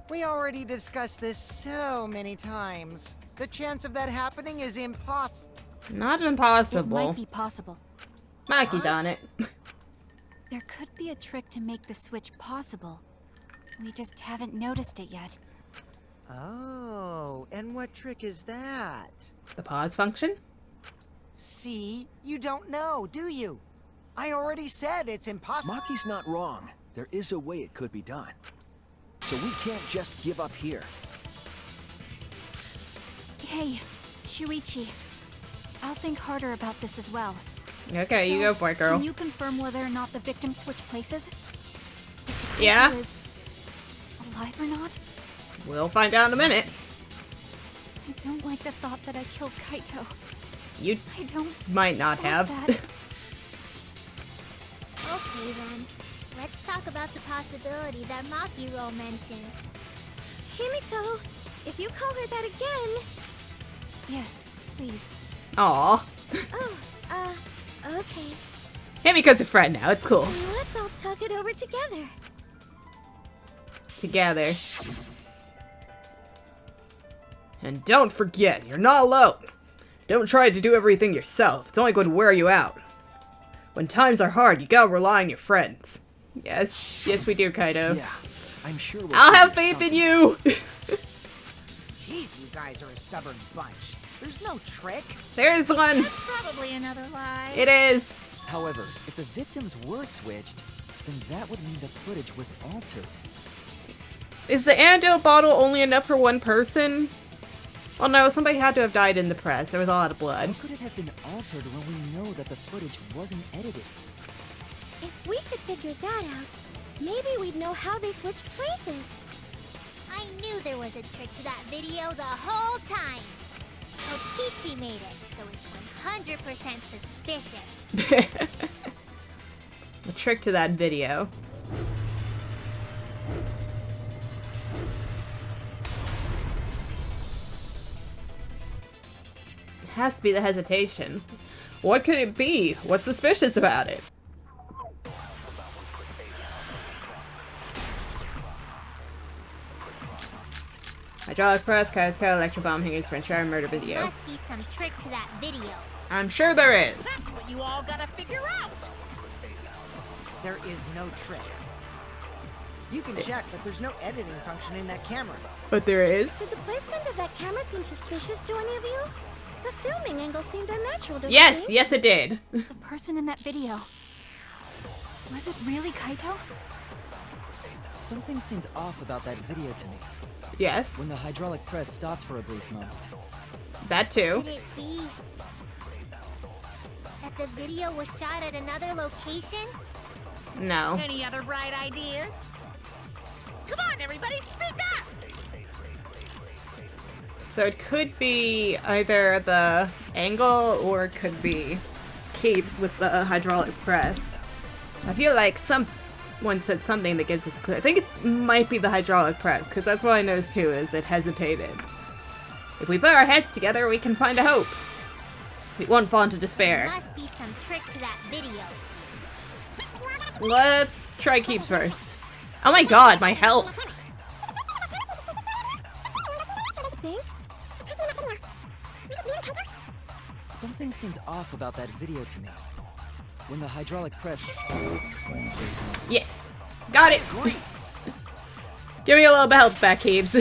We already discussed this so many times. The chance of that happening is impossible. Not impossible. It might be possible. Maki's on it. There could be a trick to make the switch possible. We just haven't noticed it yet. Oh, and what trick is that? The pause function? See? You don't know, do you? I already said it's impossible. Maki's not wrong. There is a way it could be done. So we can't just give up here. Hey, Shuichi. I'll think harder about this as well. Okay, So, you go for it, girl. Can you confirm whether or not the victims switch places? If Yeah? Kaito is alive or not? We'll find out in a minute. I don't like the thought that I killed Kaito. You I don't might not want have. that. Okay then, let's talk about the possibility that Maki-ro mentioned. Himiko, if you call her that again... Yes, please. Aw. Oh, okay. Himiko's a friend now, it's cool. Then let's all talk it over together. Together. And don't forget, you're not alone. Don't try to do everything yourself. It's only going to wear you out. When times are hard, you gotta rely on your friends. Yes. Yes, we do, Kaito. Yeah, I'm sure I'll have faith in you! Jeez, you guys are a stubborn bunch. There's no trick. There's one. That's probably another lie. It is. However, if the victims were switched, then that would mean the footage was altered. Is the antidote bottle only enough for one person? Oh no, somebody had to have died in the press. There was a lot of blood. How could it have been altered when we know that the footage wasn't edited? If we could figure that out, maybe we'd know how they switched places. I knew there was a trick to that video the whole time. Kokichi made it, so it's 100% suspicious. The trick to that video. It has to be the hesitation. What could it be? What's suspicious about it? Hydraulic press, Kai's cut, electro bomb, hangers, French fry, murder video. Must be some trick to that video. I'm sure there is. That's what you all gotta figure out. There is no trick. You can check, but there's no editing function in that camera. But there is. Did the placement of that camera seem suspicious to any of you? The filming angle seemed unnatural, don't you Yes, think? yes it did. The person in that video. Was it really Kaito? Something seemed off about that video to me. Yes, When the hydraulic press stopped for a brief moment. that too. Could it be that the video was shot at another location? No. Any other bright ideas? Come on, everybody, speak up! So it could be either the angle or it could be Keeps with the hydraulic press. I feel like someone said something that gives us a clue. I think it might be the hydraulic press, because that's what I noticed too, is it hesitated. If we put our heads together, we can find a hope. We won't fall into despair. Must be some trick to that video. Let's try Keeps first. Oh my god, my health! Think? Something seemed off about that video to me. When the hydraulic press... Yes! Got it! Give me a little bit of health back, Keeps.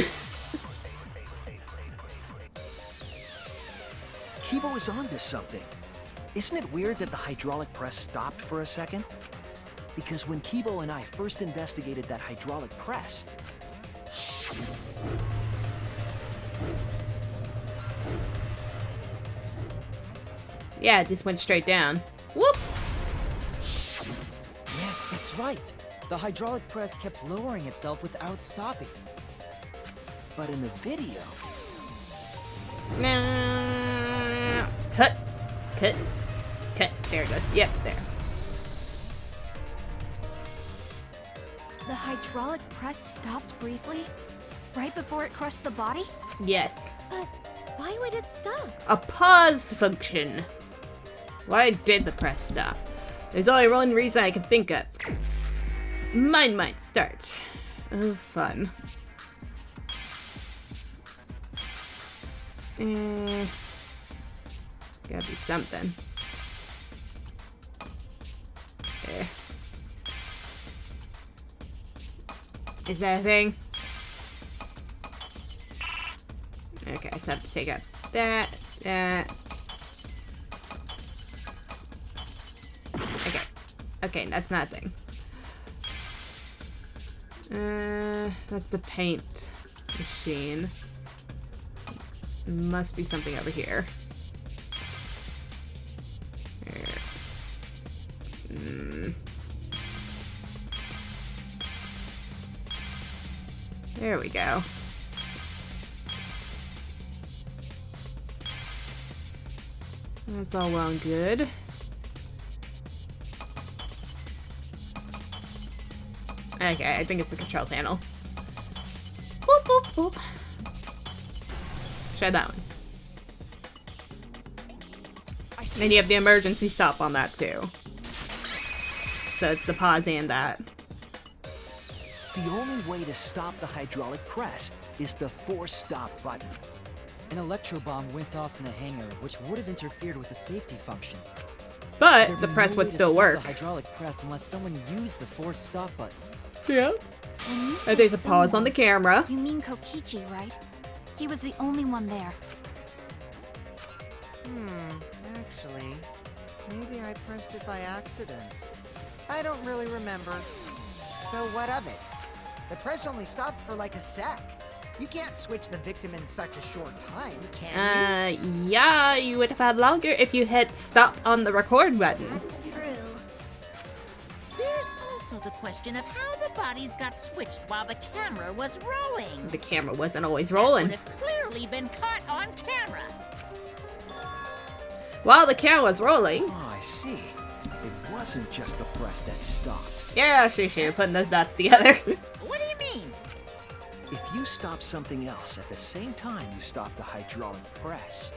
Kibo is onto something. Isn't it weird that the hydraulic press stopped for a second? Because when Kibo and I first investigated that hydraulic press, Yeah, it just went straight down. Whoop! Yes, that's right. The hydraulic press kept lowering itself without stopping. but in the video, No. Cut. Cut. Cut. There it goes. Yep, there. The hydraulic press stopped briefly, right before it crushed the body? Yes. But why would it stop? A pause function. Why did the press stop? There's only one reason I can think of. Mine might start. Oh, fun. Gotta be something. There. Is that a thing? Okay, I just have to take out that. Okay. Okay, that's not a thing. That's the paint machine. Must be something over here. There we go. That's all well and good. Okay, I think it's the control panel. Boop, boop, boop. Try that one. And you have the emergency stop on that too. So it's the pause and that. the only way to stop the hydraulic press is the force stop button. An electro bomb went off in the hangar, which would have interfered with the safety function. But There'd the be press no would way to still stop work. The hydraulic press unless someone used the force stop button. Yeah. When you And say there's a pause on the someone, camera. You mean Kokichi, right? He was the only one there. Actually, maybe I pressed it by accident. I don't really remember. So what of it? The press only stopped for like a sec. You can't switch the victim in such a short time, can you? Yeah, you would have had longer if you hit stop on the record button. That's true. There's also the question of how the bodies got switched while the camera was rolling. The camera wasn't always That rolling. would have clearly been caught on camera. While the camera was rolling. Oh, I see. It wasn't just the press that stopped. Yeah, sure, putting those dots together. What do you mean? If you stop something else at the same time you stop the hydraulic press,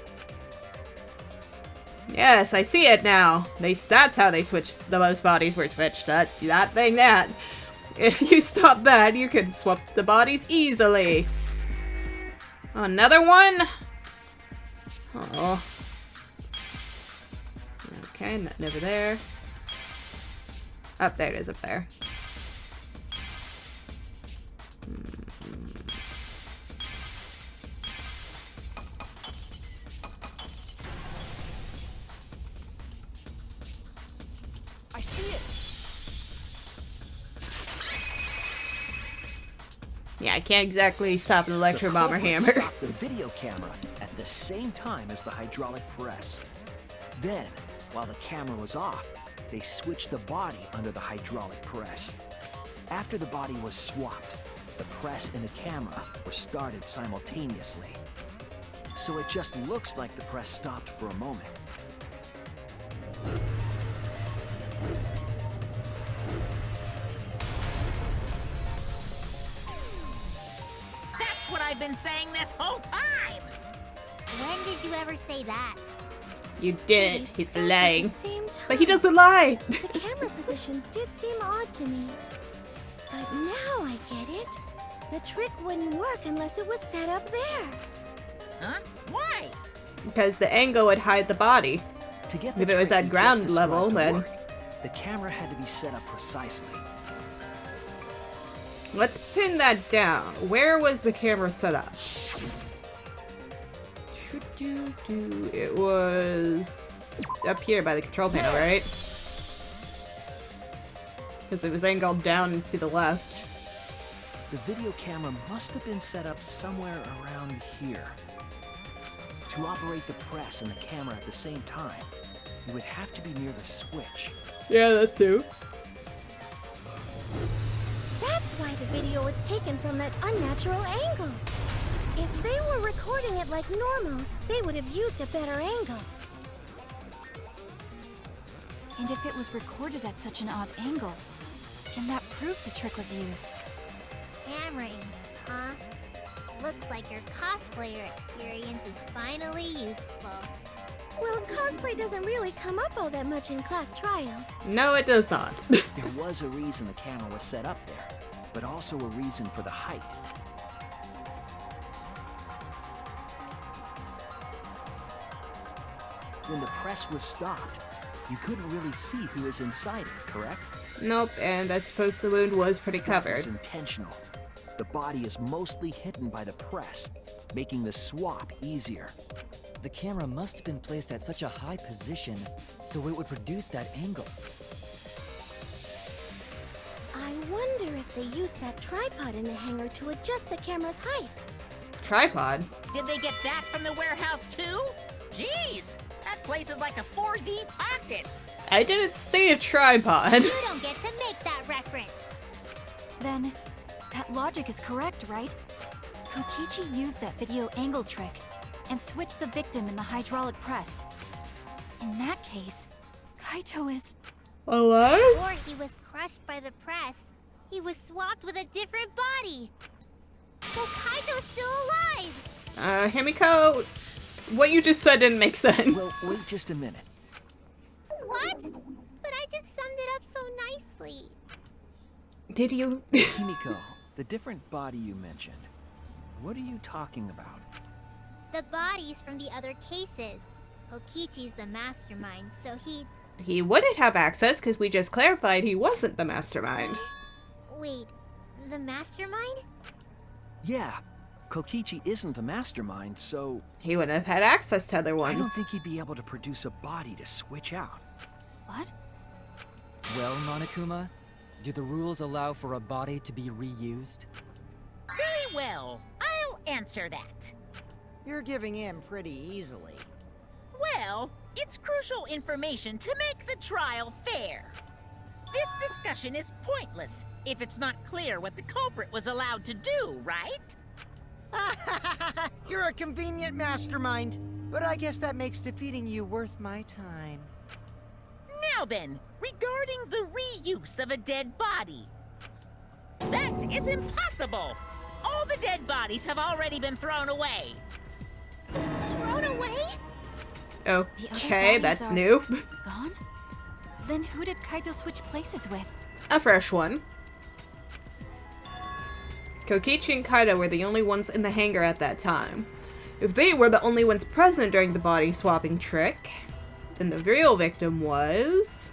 Yes, I see it now. That's how they switched. Those bodies were switched. That thing. If you stop that, you can swap the bodies easily. Another one. Oh. Okay, nothing over there. Up there it is. Up there. I see it. Yeah, I can't exactly stop an electro The bomber culprit hammer. stopped the video camera at the same time as the hydraulic press. Then, while the camera was off, they switched the body under the hydraulic press. After the body was swapped, the press and the camera were started simultaneously. So it just looks like the press stopped for a moment. That's what I've been saying this whole time! When did you ever say that? You did. They He's stopped at lying. the same But he time. doesn't lie. The camera position did seem odd to me. But now I get it. The trick wouldn't work unless it was set up there. Huh? Why? Because the angle would hide the body. To get the If it was trick at you ground just level, described to then- work, the camera had to be set up precisely. Let's pin that down. Where was the camera set up? It was up here by the control panel, right? Because it was angled down to the left. The video camera must have been set up somewhere around here. To operate the press and the camera at the same time, you would have to be near the switch. Yeah, that too. That's why the video was taken from that unnatural angle. If they were recording it like normal, they would have used a better angle. And if it was recorded at such an odd angle, then that proves the trick was used. Camera angles, huh? Looks like your cosplayer experience is finally useful. Well, cosplay doesn't really come up all that much in class trials. No, it does not. There was a reason the camera was set up there, but also a reason for the height. When the press was stopped, you couldn't really see who was inside it, correct? Nope, and I suppose the wound was pretty It was covered. intentional. The body is mostly hidden by the press, making the swap easier. The camera must have been placed at such a high position, so it would produce that angle. I wonder if they used that tripod in the hangar to adjust the camera's height. Tripod? Did they get that from the warehouse too? Jeez, that place is like a 4D pocket. I didn't see a tripod. You don't get to make that reference. Then, that logic is correct, right? Kokichi used that video angle trick and switched the victim in the hydraulic press. In that case, Kaito is... Alive? Or he was crushed by the press. He was swapped with a different body. So Kaito's still alive. Himiko, what you just said didn't make sense. Well, wait just a minute. What? But I just summed it up so nicely. Did you? Himiko, the different body you mentioned, what are you talking about? The bodies from the other cases. Kokichi's the mastermind, so He wouldn't have access because we just clarified he wasn't the mastermind. Wait, the mastermind? Yeah, Kokichi isn't the mastermind, so He wouldn't have had access to other I don't ones. think he'd be able to produce a body to switch out. What? Well, Monokuma, do the rules allow for a body to be reused? Very well. I'll answer that. You're giving in pretty easily. Well, it's crucial information to make the trial fair. This discussion is pointless if it's not clear what the culprit was allowed to do, right? You're a convenient mastermind, but I guess that makes defeating you worth my time. Now then, regarding the reuse of a dead body. That is impossible! All the dead bodies have already been thrown away. Thrown away? Okay, bodies that's are- new. Gone? Then who did Kaito switch places with? A fresh one. Kokichi and Kaito were the only ones in the hangar at that time. If they were the only ones present during the body swapping trick, then the real victim was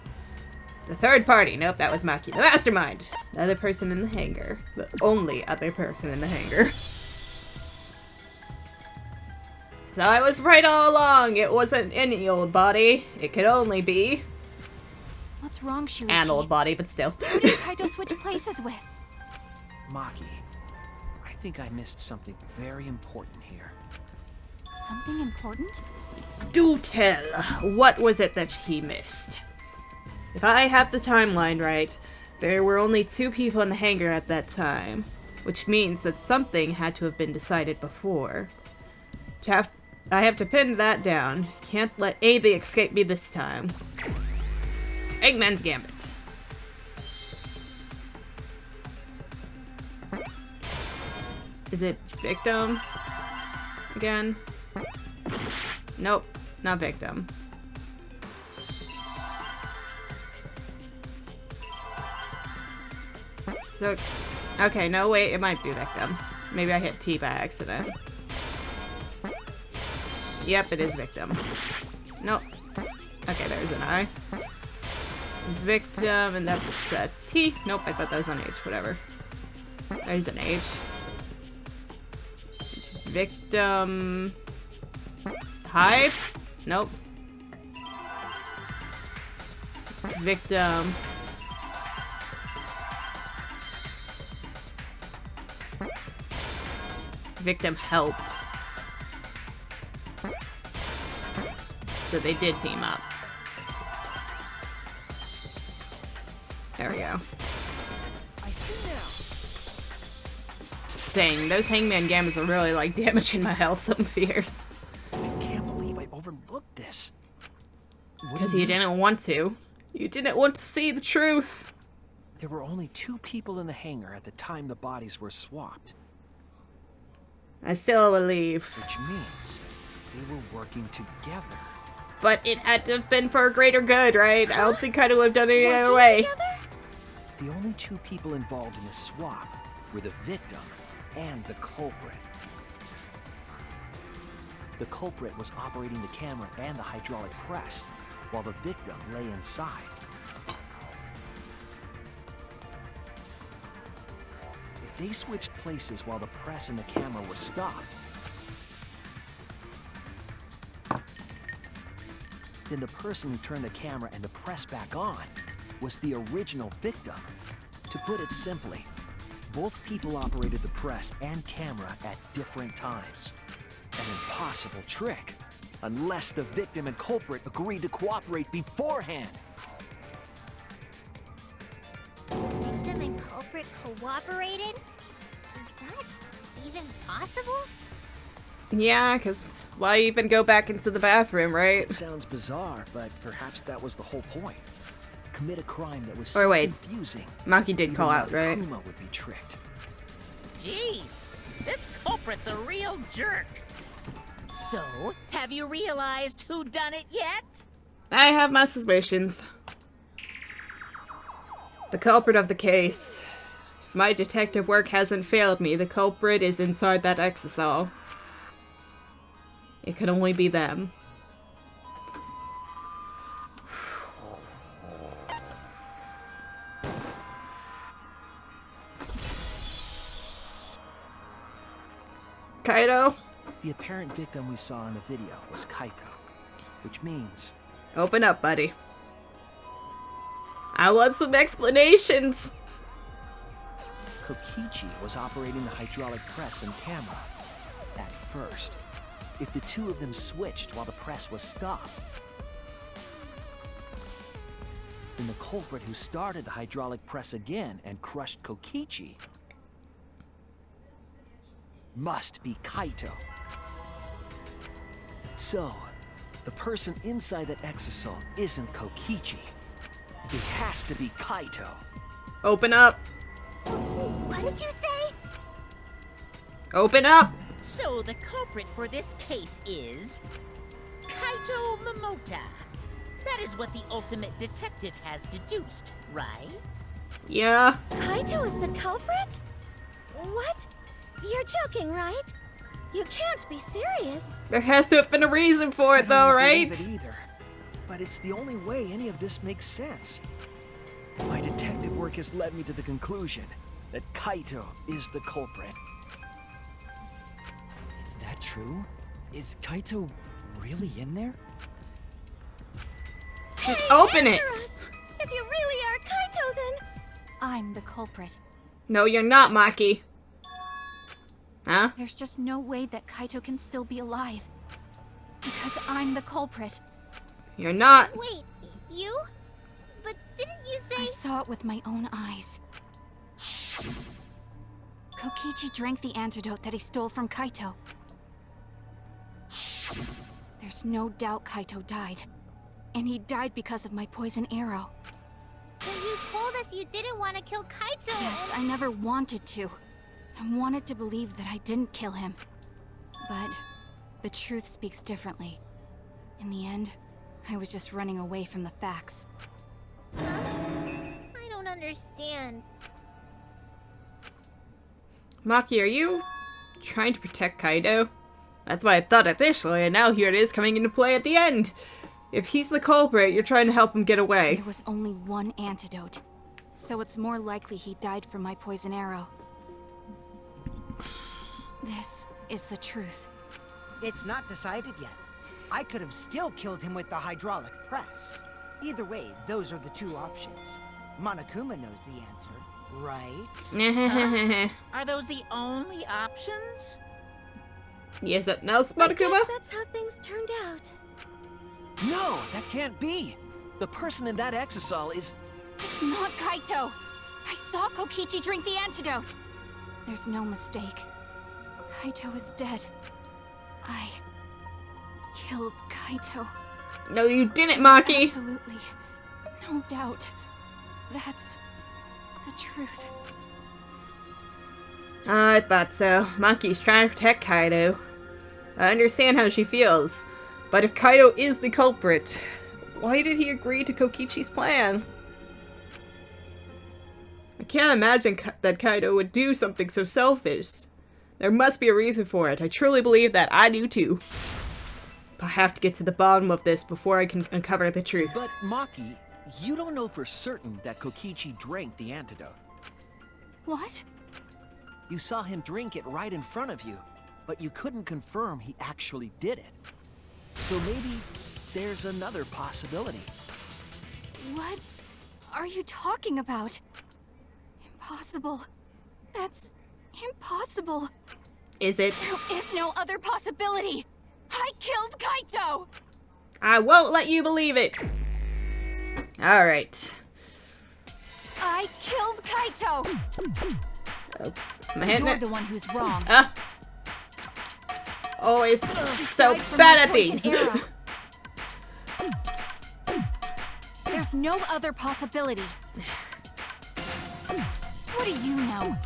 the third party. Nope, that was Maki, the mastermind. The other person in the hangar. The only other person in the hangar. So I was right all along. It wasn't any old body. It could only be What's wrong, Shuichi? an old body, but still. Who did Kaito switch places with? Maki, I think I missed something very important here. Something important? Do tell. What was it that he missed? If I have the timeline right, there were only 2 people in the hangar at that time, which means that something had to have been decided before. I have to pin that down. Can't let anything escape me this time. Eggman's Gambit. Is it victim? Again? Nope, not victim. So, okay, no, wait, it might be victim. Maybe I hit T by accident. Yep, it is victim. Nope. Okay, there's an I. Victim, and that's a T. Nope, I thought that was an H, whatever. There's an H. Victim... Hide? Nope. Victim... Victim helped. So they did team up. There we go. I see now. Dang, those Hangman Gambits are really like damaging my health some fierce. I can't believe I overlooked this. Because you didn't want to. You didn't want to see the truth. There were only 2 people in the hangar at the time the bodies were swapped, I still believe. which means they were working together. But it had to have been for a greater good, right? I don't think Kaito would have done it any other way. The only 2 people involved in the swap were the victim and the culprit. The culprit was operating the camera and the hydraulic press, while the victim lay inside. If they switched places while the press and the camera were stopped, then the person who turned the camera and the press back on was the original victim. To put it simply, both people operated the press and camera at different times. An impossible trick, unless the victim and culprit agreed to cooperate beforehand. Victim and culprit cooperated? Is that even possible? Yeah, because why even go back into the bathroom, right? It sounds bizarre, but perhaps that was the whole point. Commit a crime that was Or so wait, confusing. Maki did even call out, right? Monokuma would be tricked. Jeez, this culprit's a real jerk. So, have you realized who done it yet? I have my suspicions. The culprit of the case. If my detective work hasn't failed me, the culprit is inside that exisal. It could only be them. Kaito? The apparent victim we saw in the video was Kaito, which means Open up, buddy. I want some explanations. Kokichi was operating the hydraulic press and camera. At first, if the two of them switched while the press was stopped, then the culprit who started the hydraulic press again and crushed Kokichi must be Kaito. So, the person inside that exisal isn't Kokichi. It has to be Kaito. Open up. What did you say? Open up. So the culprit for this case is Kaito Momota. That is what the ultimate detective has deduced, right? Yeah. Kaito is the culprit? What? You're joking, right? You can't be serious. There has to have been a reason for it, though, right? I don't believe it either. But it's the only way any of this makes sense. My detective work has led me to the conclusion that Kaito is the culprit. Is that true? Is Kaito really in there? Just open it. Answer us. If you really are Kaito, then... I'm the culprit. No, you're not, Maki. Huh? There's just no way that Kaito can still be alive. Because I'm the culprit. You're not. Wait, you? But didn't you I say... saw it with my own eyes. Kokichi drank the antidote that he stole from Kaito. There's no doubt Kaito died. And he died because of my poison arrow. But you told us you didn't want to kill Kaito. Yes, I never wanted to. I wanted to believe that I didn't kill him. But the truth speaks differently. In the end, I was just running away from the facts. Huh? I don't understand. Maki, are you trying to protect Kaito? That's what I thought initially, and now here it is coming into play at the end. If he's the culprit, you're trying to help him get away. There was only one antidote. So it's more likely he died from my poison arrow. This is the truth. It's not decided yet. I could have still killed him with the hydraulic press. Either way, those are the two options. Monokuma knows the answer, right? Are those the only options? Yes, something else, I guess Monokuma? that's how things turned out. No, that can't be. The person in that exisal is... It's not Kaito! I saw Kokichi drink the antidote! There's no mistake. Kaito is dead. I killed Kaito. No, you didn't, Maki. Absolutely. No doubt. That's the truth. I thought so. Maki's trying to protect Kaito. I understand how she feels. But if Kaito is the culprit, why did he agree to Kokichi's plan? I can't imagine that Kaito would do something so selfish. There must be a reason for it. I truly believe that. I do too. But I have to get to the bottom of this before I can uncover the truth. But Maki, you don't know for certain that Kokichi drank the antidote. What? You saw him drink it right in front of you, but you couldn't confirm he actually did it. So maybe there's another possibility. What are you talking about? Impossible. That's impossible. Is it? There is no other possibility. I killed Kaito! I won't let you believe it. Alright. I killed Kaito! Oh, am I hitting You're it? the one who's wrong. Always so Died from bad my at these. poison arrow. There's no other possibility. What do you know?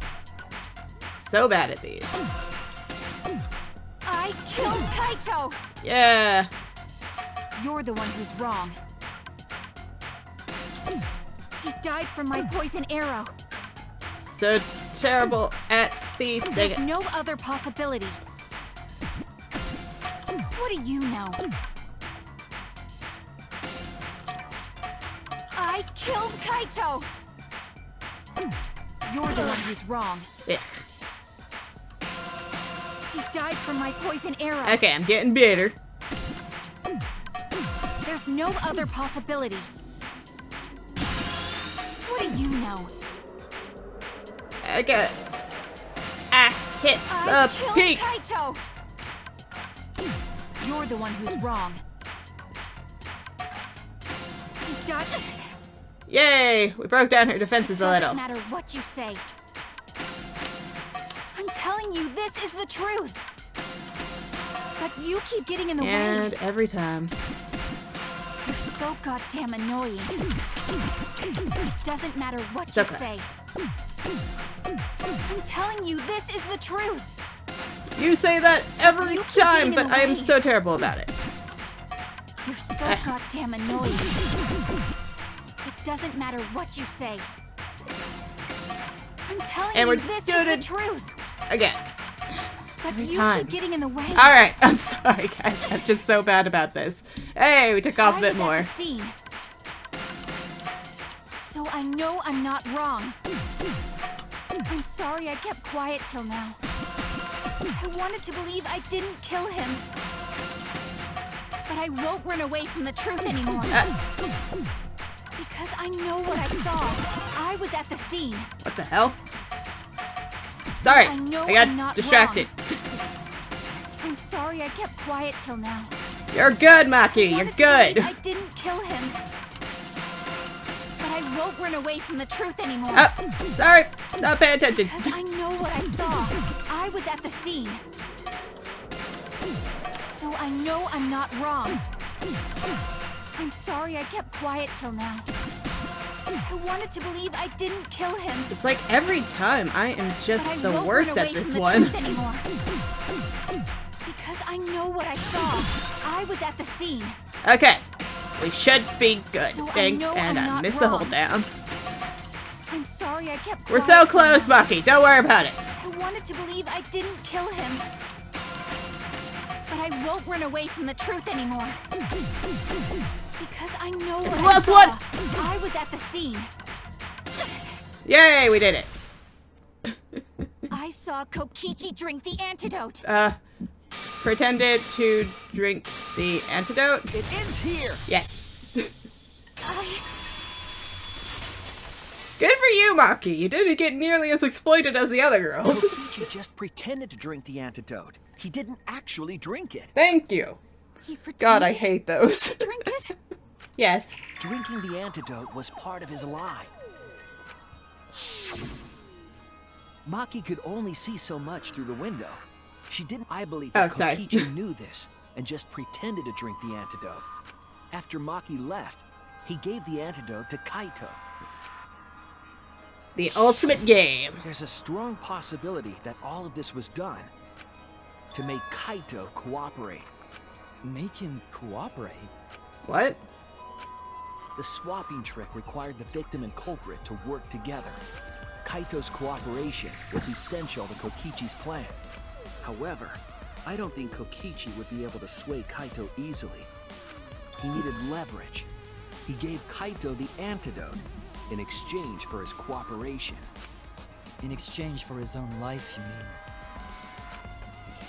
So bad at these. I killed Kaito! Yeah. You're the one who's wrong. He died from my poison arrow. So terrible at these There's things. no other possibility. What do you know? I killed Kaito! You're the one who's wrong. Ugh. He died from my poison arrow. Okay, I'm getting bitter. There's no other possibility. What do you know? Okay. I hit I the killed peak. Kaito! You're the one who's wrong. He died. Yay! We broke down her defenses a little. Doesn't matter what you say. I'm telling you, this is the truth. But you keep getting in the And way. every time. You're so goddamn annoying. It doesn't matter what So you close. say. I'm telling you, this is the truth. You say that every You keep time, getting in but the I am way. so terrible about it. You're so goddamn annoying. It doesn't matter what you say. I'm telling And you, we're this doing is the it truth. Again. But every you time. keep getting in the way. Alright, I'm sorry, guys. I'm just so bad about this. Hey, we took off a bit I was more. at the scene. So I know I'm not wrong. I'm sorry I kept quiet till now. I wanted to believe I didn't kill him. But I won't run away from the truth anymore. Because I know what I saw. I was at the scene. What the hell? Sorry, I know I got I'm not distracted. I'm sorry I kept quiet till now. You're good, Maki. You're Wanted to believe good. I didn't kill him. But I won't run away from the truth anymore. Oh, sorry. Not paying attention. Because I know what I saw. I was at the scene. So I know I'm not wrong. I'm sorry I kept quiet till now. I wanted to believe I didn't kill him. It's like every time I am But I just the won't worst run at away this from the one. truth anymore. Because I know what I saw. I was at the scene. Okay. We should be good. So I Dang, know and I'm I not missed the wrong. hold down. I'm sorry I kept We're quiet so till close, now. Maki. Don't worry about it. I wanted to believe I didn't kill him. But I won't run away from the truth anymore. Because I know what I last saw. one. I was at the scene. Yay, we did it. I saw Kokichi drink the antidote. Pretended to drink the antidote. It ends here! Yes. I... Good for you, Maki. You didn't get nearly as exploited as the other girls. Kokichi just pretended to drink the antidote. He didn't actually drink it. Thank you. He pretended God, I hate those. to drink it. Yes. Drinking the antidote was part of his lie. Maki could only see so much through the window. She didn't. I believe that Oh, sorry. Kokichi knew this and just pretended to drink the antidote. After Maki left, he gave the antidote to Kaito. The ultimate game. There's a strong possibility that all of this was done to make Kaito cooperate. Make him cooperate? What? The swapping trick required the victim and culprit to work together. Kaito's cooperation was essential to Kokichi's plan. However, I don't think Kokichi would be able to sway Kaito easily. He needed leverage. He gave Kaito the antidote in exchange for his cooperation. In exchange for his own life, you mean?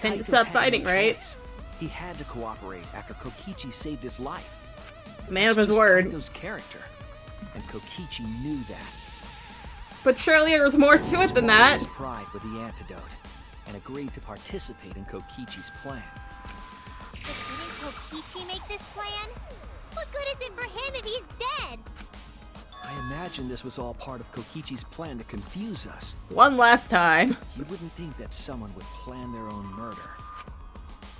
Then Kaito stop had no fighting, right? choice. He had to cooperate after Kokichi saved his life. Man of That's his just word. Kaito's character, and Kokichi knew that. But surely there was more to it than Swallowed that. his pride with the antidote and agreed to participate in Kokichi's plan. But didn't Kokichi make this plan? What good is it for him if he's dead? I imagine this was all part of Kokichi's plan to confuse us. One last time. You wouldn't think that someone would plan their own murder.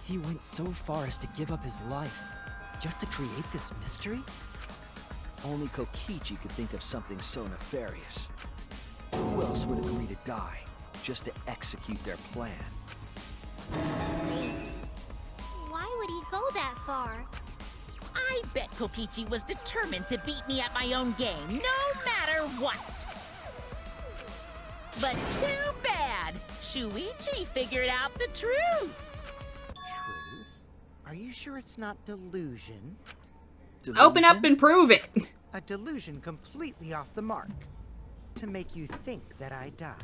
He went so far as to give up his life, just to create this mystery? Only Kokichi could think of something so nefarious. Who else would agree to die just to execute their plan? Crazy. Why would he go that far? I bet Kokichi was determined to beat me at my own game, no matter what. But too bad! Shuichi figured out the truth! Truth? Are you sure it's not delusion? Open up Delusion? and prove it. A delusion completely off the mark. To make you think that I died.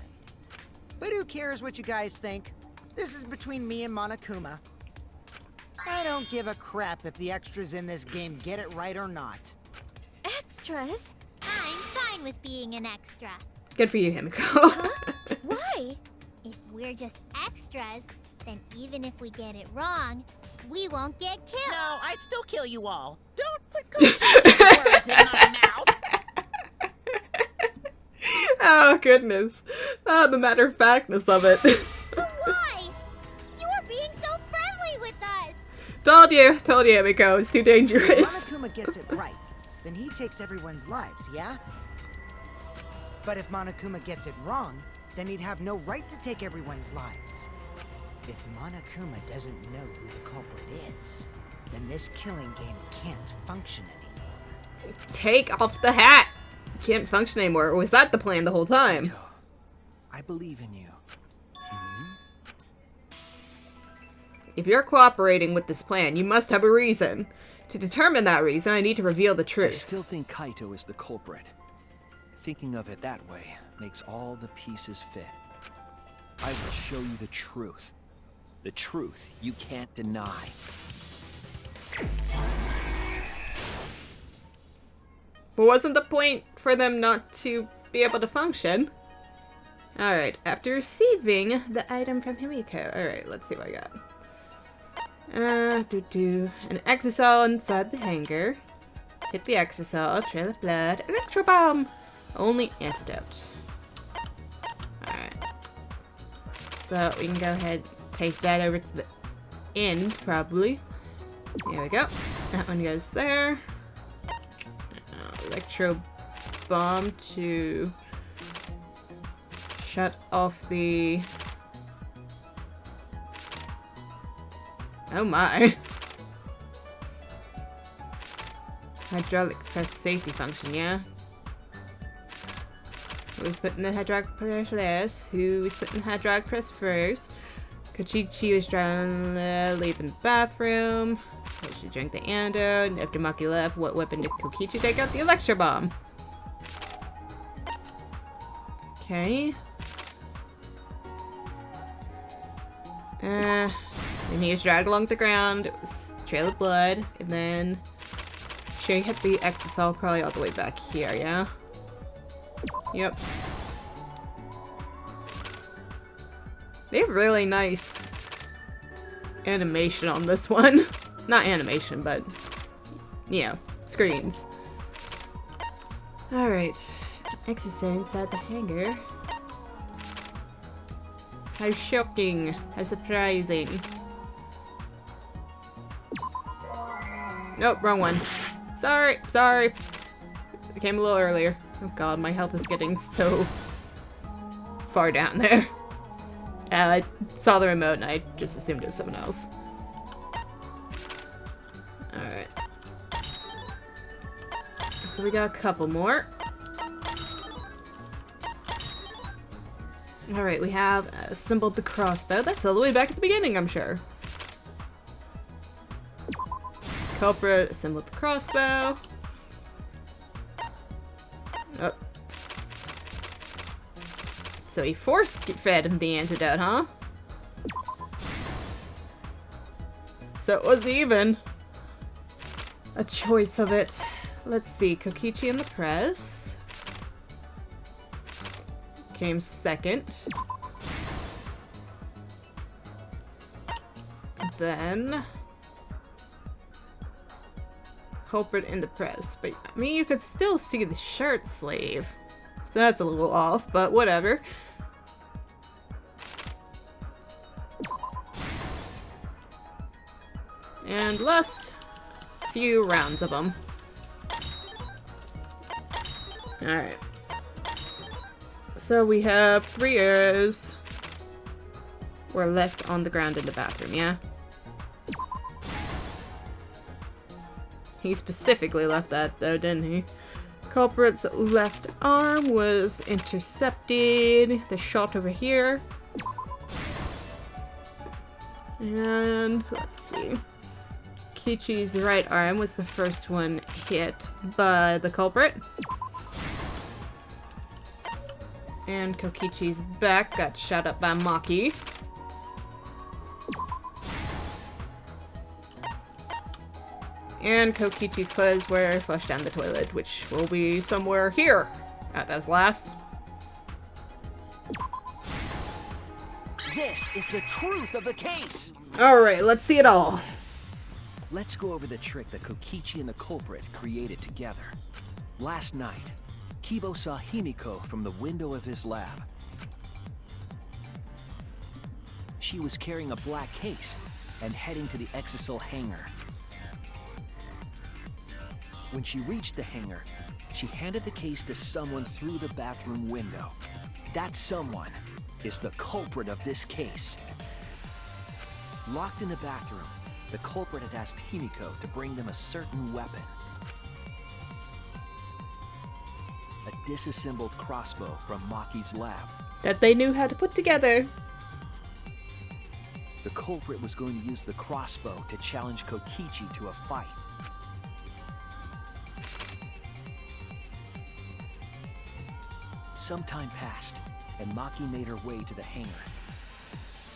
But who cares what you guys think? This is between me and Monokuma. I don't give a crap if the extras in this game get it right or not. Extras? I'm fine with being an extra. Good for you, Himiko. Why? If we're just extras, then even if we get it wrong, we won't get killed. No, I'd still kill you all. Don't put Kokichi's words in my mouth. Oh, goodness. Oh, the matter-of-factness of it. But why? You're being so friendly with us. Told you, Himiko. It's too dangerous. If Monokuma gets it right, then he takes everyone's lives, yeah? But if Monokuma gets it wrong, then he'd have no right to take everyone's lives. If Monokuma doesn't know who the culprit is, then this killing game can't function anymore. Take off the hat. Can't function anymore. Or was that the plan the whole time? Kaito, I believe in you. If you're cooperating with this plan, you must have a reason. To determine that reason, I need to reveal the I truth. still think Kaito is the culprit. Thinking of it that way makes all the pieces fit. I will show you the truth. The truth you can't deny. But wasn't the point for them not to be able to function? Alright, after receiving the item from Himiko. Alright, let's see what I got. An exocell inside the hangar. Hit the exocell, trail of blood, electro bomb! Only antidote. Alright. So we can go ahead and take that over to the end, probably. Here we go. That one goes there. Electro bomb to shut off the... Oh my. Hydraulic press safety function, yeah? Who's putting the hydraulic press last? Who's putting the hydraulic press first? Kokichi was trying to leave in the bathroom. I should drink the antidote. After Maki left, what weapon did Kokichi take out? The electro bomb. Okay. And he was dragged along the ground. It was trail of blood. And then she hit the exocell probably all the way back here, yeah? Yep. They have really nice animation on this one. Not animation, but, you know, screens. Alright. Exocell inside the hangar. How shocking. How surprising. Nope, wrong one. Sorry. I came a little earlier. Oh god, my health is getting so far down there. I saw the remote and I just assumed it was someone else. Alright. So we got a couple more. Alright, we have assembled the crossbow. That's all the way back at the beginning, I'm sure. Culprit assembled the crossbow. Oh. So he force-fed him the antidote, huh? So it wasn't even a choice of it. Let's see, Kokichi in the press. Came second. Then culprit in the press. But I mean, you could still see the shirt sleeve. So that's a little off, but whatever. And last few rounds of them. Alright. So we have 3 arrows were left on the ground in the bathroom, yeah? He specifically left that though, didn't he? Culprit's left arm was intercepted. The shot over here. And let's see. Kichi's right arm was the first one hit by the culprit. And Kokichi's back got shot up by Maki. And Kokichi's clothes were flushed down the toilet, which will be somewhere here. That's last. This is the truth of the case! Alright, let's see it all. Let's go over the trick that Kokichi and the culprit created together. Last night, Kibo saw Himiko from the window of his lab. She was carrying a black case and heading to the Exisal hangar. When she reached the hangar, she handed the case to someone through the bathroom window. That someone is the culprit of this case. Locked in the bathroom, the culprit had asked Himiko to bring them a certain weapon. A disassembled crossbow from Maki's lab. That they knew how to put together. The culprit was going to use the crossbow to challenge Kokichi to a fight. Some time passed, and Maki made her way to the hangar.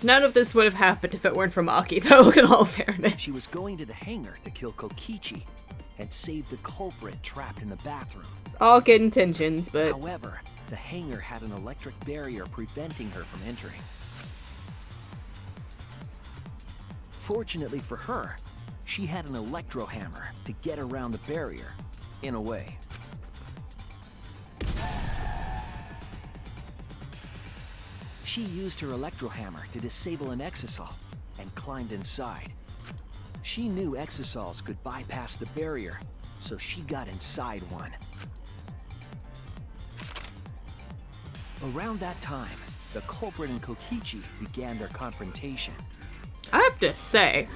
None of this would have happened if it weren't for Maki, though, in all fairness. She was going to the hangar to kill Kokichi and save the culprit trapped in the bathroom. All good intentions, but... However, the hangar had an electric barrier preventing her from entering. Fortunately for her, she had an electro hammer to get around the barrier, in a way. She used her electro hammer to disable an exisal and climbed inside. She knew exisals could bypass the barrier, so she got inside one. Around that time, the culprit and Kokichi began their confrontation. I have to say,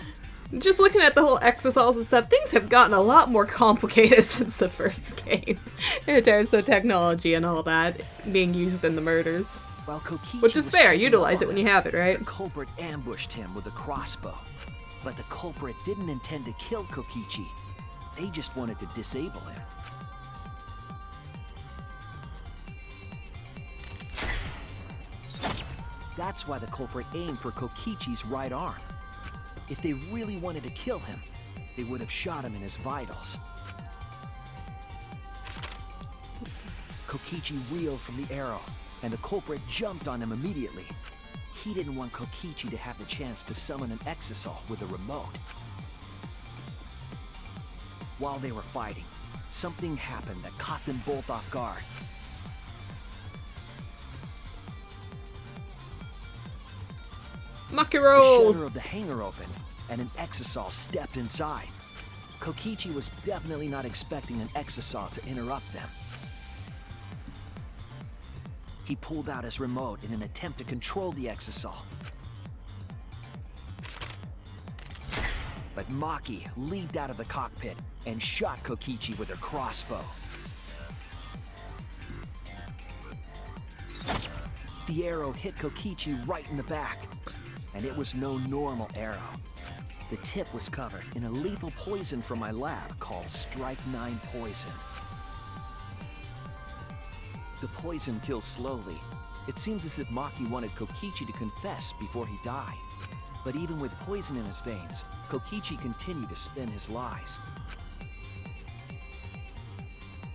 just looking at the whole exosols and stuff, things have gotten a lot more complicated since the first game, in terms of technology and all that being used in the murders. While Kokichi Which is was fair, taking utilize it on, when you have it, right? The culprit ambushed him with a crossbow. But the culprit didn't intend to kill Kokichi. They just wanted to disable him. That's why the culprit aimed for Kokichi's right arm. If they really wanted to kill him, they would have shot him in his vitals. Kokichi reeled from the arrow, and the culprit jumped on him immediately. He didn't want Kokichi to have the chance to summon an exisal with a remote. While they were fighting, something happened that caught them both off guard. Maki The roll! shutter of the hangar opened, and an exisal stepped inside. Kokichi was definitely not expecting an exisal to interrupt them. He pulled out his remote in an attempt to control the exisal. But Maki leaped out of the cockpit and shot Kokichi with her crossbow. The arrow hit Kokichi right in the back, and it was no normal arrow. The tip was covered in a lethal poison from my lab called Strike 9 poison. The poison kills slowly. It seems as if Maki wanted Kokichi to confess before he died. But even with poison in his veins, Kokichi continued to spin his lies.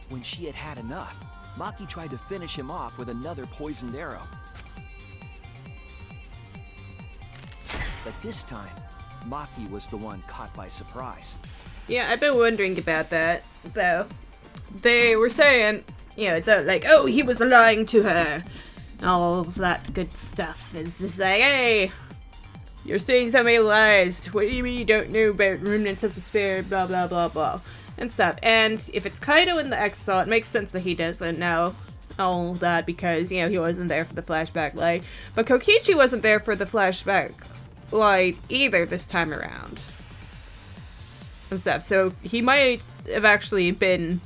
When she had had enough, Maki tried to finish him off with another poisoned arrow. But this time, Maki was the one caught by surprise. Yeah, I've been wondering about that, though. They were saying, you know, it's like, oh, he was lying to her. All of that good stuff is just like, hey, you're saying so many lies. What do you mean you don't know about remnants of the spirit, blah, blah, blah, blah, and stuff. And if it's Kaido in the Exile, it makes sense that he doesn't know all that because, you know, he wasn't there for the flashback light. But Kokichi wasn't there for the flashback light either this time around. And stuff. So he might have actually been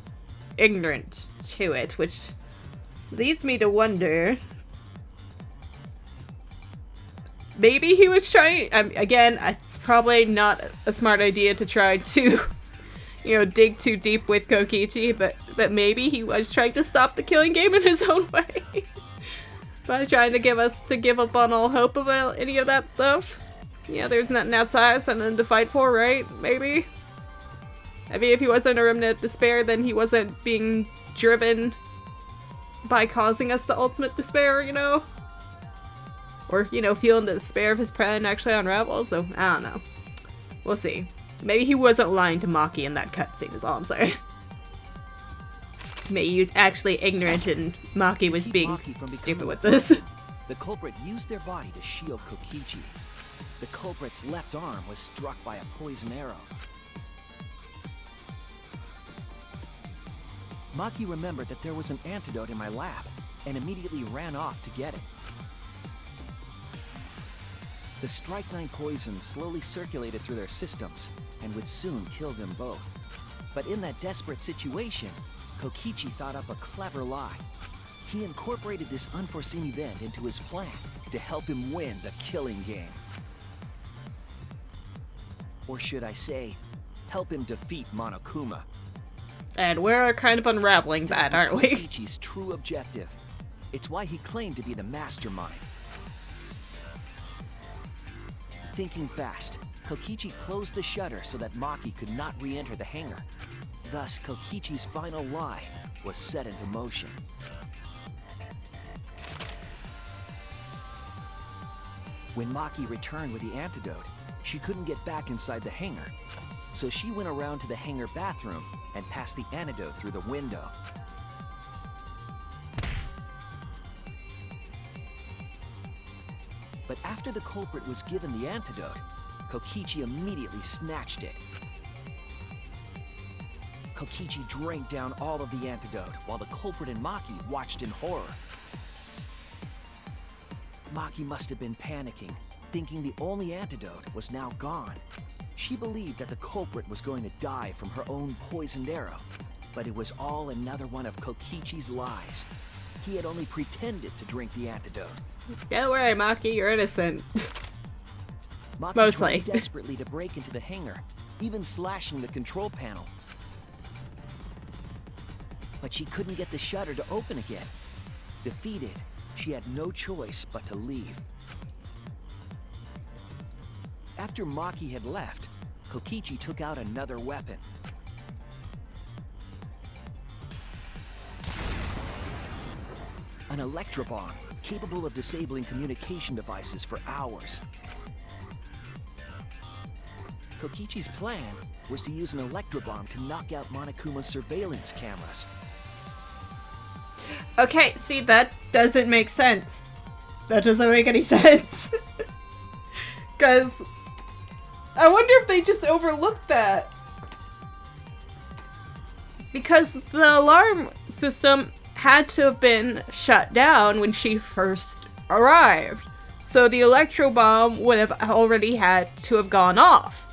ignorant to it, which leads me to wonder, maybe he was trying, again, it's probably not a smart idea to try to, you know, dig too deep with Kokichi, but maybe he was trying to stop the killing game in his own way by trying to give us to give up on all hope of any of that stuff. Yeah, there's nothing outside, something to fight for, right? Maybe? I mean, if he wasn't a remnant of despair, then he wasn't being driven by causing us the ultimate despair, you know? Or, you know, feeling the despair of his plan actually unravel, so I don't know. We'll see. Maybe he wasn't lying to Maki in that cutscene is all I'm saying. Maybe he was actually ignorant and Maki was being stupid with this. The culprit used their body to shield Kokichi. The culprit's left arm was struck by a poison arrow. Maki remembered that there was an antidote in my lab and immediately ran off to get it. The strychnine poison slowly circulated through their systems and would soon kill them both. But in that desperate situation, Kokichi thought up a clever lie. He incorporated this unforeseen event into his plan to help him win the killing game. Or should I say, help him defeat Monokuma. And we're kind of unraveling that, aren't we? Kokichi's true objective. It's why he claimed to be the mastermind. Thinking fast, Kokichi closed the shutter so that Maki could not re-enter the hangar. Thus, Kokichi's final lie was set into motion. When Maki returned with the antidote, she couldn't get back inside the hangar. So she went around to the hangar bathroom and passed the antidote through the window. But after the culprit was given the antidote, Kokichi immediately snatched it. Kokichi drank down all of the antidote while the culprit and Maki watched in horror. Maki must have been panicking, thinking the only antidote was now gone. She believed that the culprit was going to die from her own poisoned arrow, but it was all another one of Kokichi's lies. He had only pretended to drink the antidote. Don't worry, Maki, you're innocent. Maki Mostly. tried desperately to break into the hangar, even slashing the control panel. But she couldn't get the shutter to open again. Defeated, she had no choice but to leave. After Maki had left, Kokichi took out another weapon. An electrobomb, capable of disabling communication devices for hours. Kokichi's plan was to use an electrobomb to knock out Monokuma's surveillance cameras. Okay, see, that doesn't make sense. That doesn't make any sense. Because I wonder if they just overlooked that. Because the alarm system had to have been shut down when she first arrived. So the electro bomb would have already had to have gone off.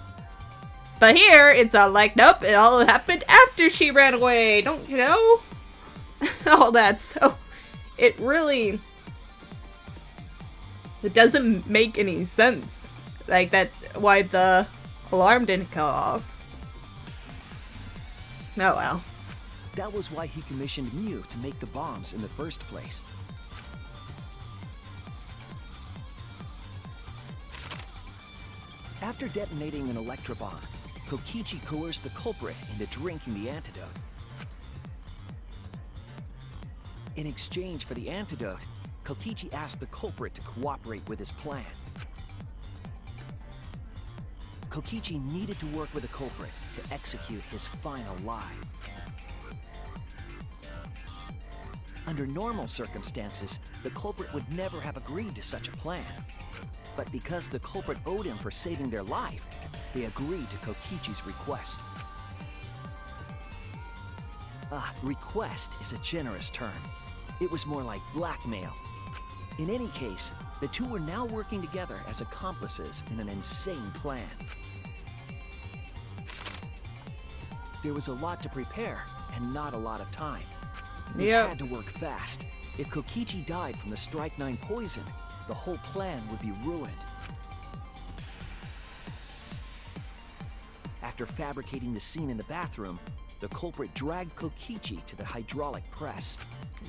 But here, it's all like, nope, it all happened after she ran away, don't you know? All that, so it really... It doesn't make any sense. Like, that, why the alarm didn't go off. Oh well. That was why he commissioned Mew to make the bombs in the first place. After detonating an electrobomb, Kokichi coerced the culprit into drinking the antidote. In exchange for the antidote, Kokichi asked the culprit to cooperate with his plan. Kokichi needed to work with the culprit to execute his final lie. Under normal circumstances, the culprit would never have agreed to such a plan. But because the culprit owed him for saving their life, they agreed to Kokichi's request. Request is a generous term. It was more like blackmail. In any case, the two were now working together as accomplices in an insane plan. There was a lot to prepare and not a lot of time. They had to work fast. If Kokichi died from the strychnine poison, the whole plan would be ruined. After fabricating the scene in the bathroom, the culprit dragged Kokichi to the hydraulic press.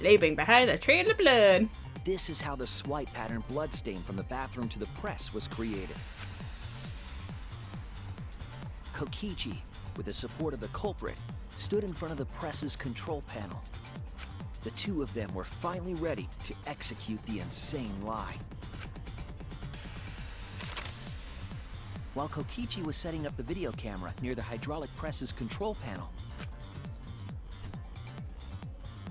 Leaving behind a trail of blood. This is how the swipe pattern bloodstain from the bathroom to the press was created. Kokichi, with the support of the culprit, stood in front of the press's control panel. The two of them were finally ready to execute the insane lie. While Kokichi was setting up the video camera near the hydraulic press's control panel,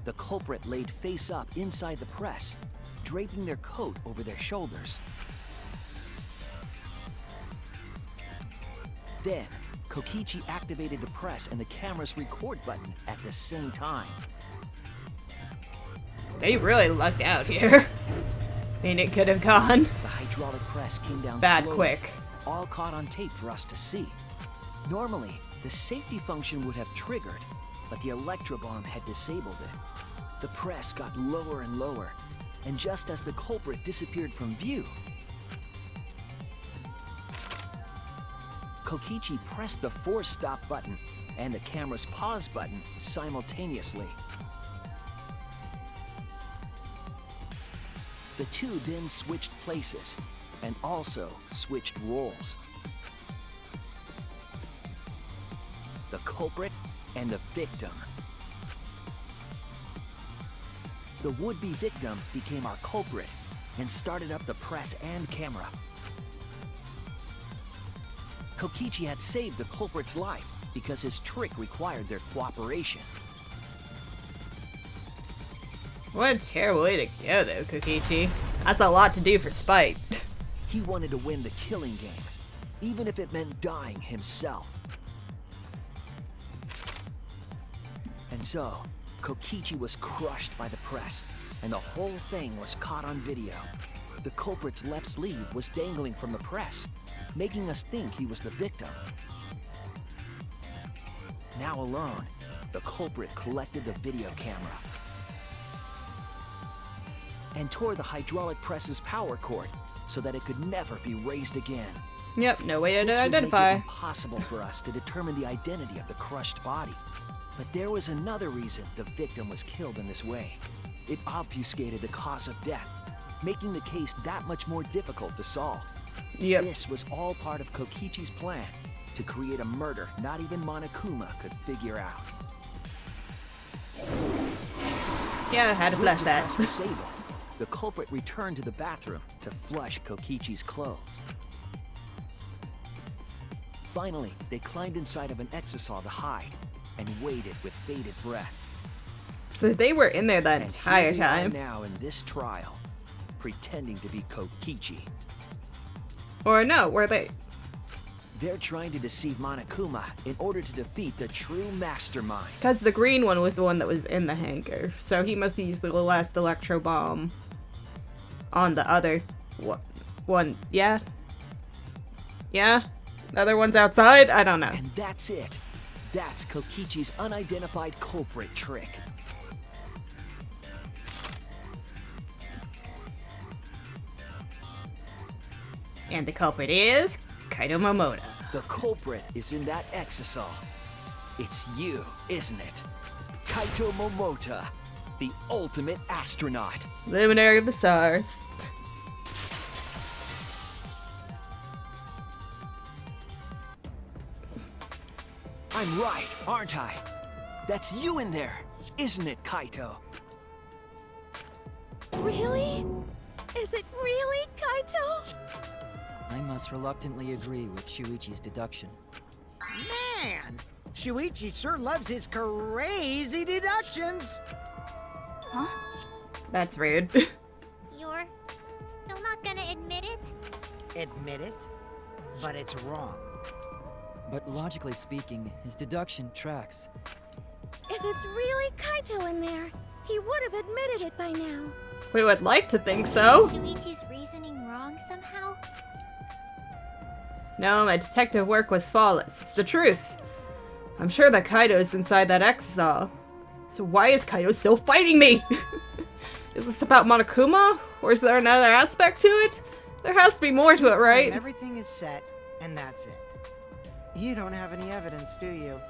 the culprit laid face up inside the press, draping their coat over their shoulders. Then, Kokichi activated the press and the camera's record button at the same time. They really lucked out here. I mean, it could have gone The hydraulic press came down bad slowly, quick. all caught on tape for us to see. Normally, the safety function would have triggered, but the electrobomb had disabled it. The press got lower and lower, and just as the culprit disappeared from view, Kokichi pressed the force stop button and the camera's pause button simultaneously. The two then switched places and also switched roles. The culprit and the victim. The would-be victim became our culprit and started up the press and camera. Kokichi had saved the culprit's life because his trick required their cooperation. What a terrible way to go, though, Kokichi. That's a lot to do for spite. He wanted to win the killing game, even if it meant dying himself. And so, Kokichi was crushed by the press, and the whole thing was caught on video. The culprit's left sleeve was dangling from the press, making us think he was the victim. Now alone, the culprit collected the video camera and tore the hydraulic press's power cord so that it could never be raised again. Yep, no way to This would identify. make it impossible for us to determine the identity of the crushed body. But there was another reason the victim was killed in this way. It obfuscated the cause of death, making the case that much more difficult to solve. Yep. This was all part of Kokichi's plan to create a murder not even Monokuma could figure out. Yeah, I had to flush that. Press disabled, the culprit returned to the bathroom to flush Kokichi's clothes. Finally, they climbed inside of an exisal to hide and waited with bated breath. So they were in there that And entire here they are time. now in this trial, pretending to be Kokichi. Or no, were they? They're trying to deceive Monokuma in order to defeat the true mastermind. Because the green one was the one that was in the hangar. So he must have used the last electro bomb on the other one. Yeah? Yeah? The other one's outside? I don't know. And that's it. That's Kokichi's unidentified culprit trick. And the culprit is Kaito Momota. The culprit is in that exisal. It's you, isn't it? Kaito Momota, the ultimate astronaut. Luminary of the stars. I'm right, aren't I? That's you in there, isn't it, Kaito? Really? Is it really, Kaito? I must reluctantly agree with Shuichi's deduction. Man, Shuichi sure loves his crazy deductions. Huh? That's rude. You're still not gonna admit it? Admit it, but it's wrong. But logically speaking, his deduction tracks. If it's really Kaito in there, he would have admitted it by now. We would like to think so. Shuichi's reasoning wrong somehow? No, my detective work was flawless. It's the truth. I'm sure that Kaito's inside that exisal. So why is Kaito still fighting me? Is this about Monokuma? Or is there another aspect to it? There has to be more to it, right? And everything is set, and that's it. You don't have any evidence, do you?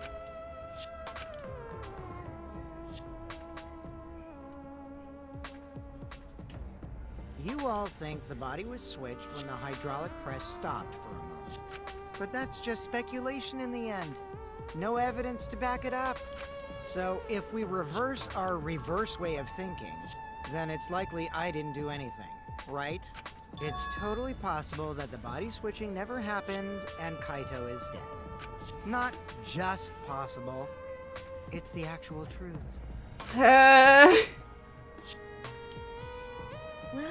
You all think the body was switched when the hydraulic press stopped for a moment. But that's just speculation in the end. no evidence to back it up. So if we reverse our reverse way of thinking, then it's likely I didn't do anything, right? It's totally possible that the body switching never happened and Kaito is dead. Not just possible, it's the actual truth. Well,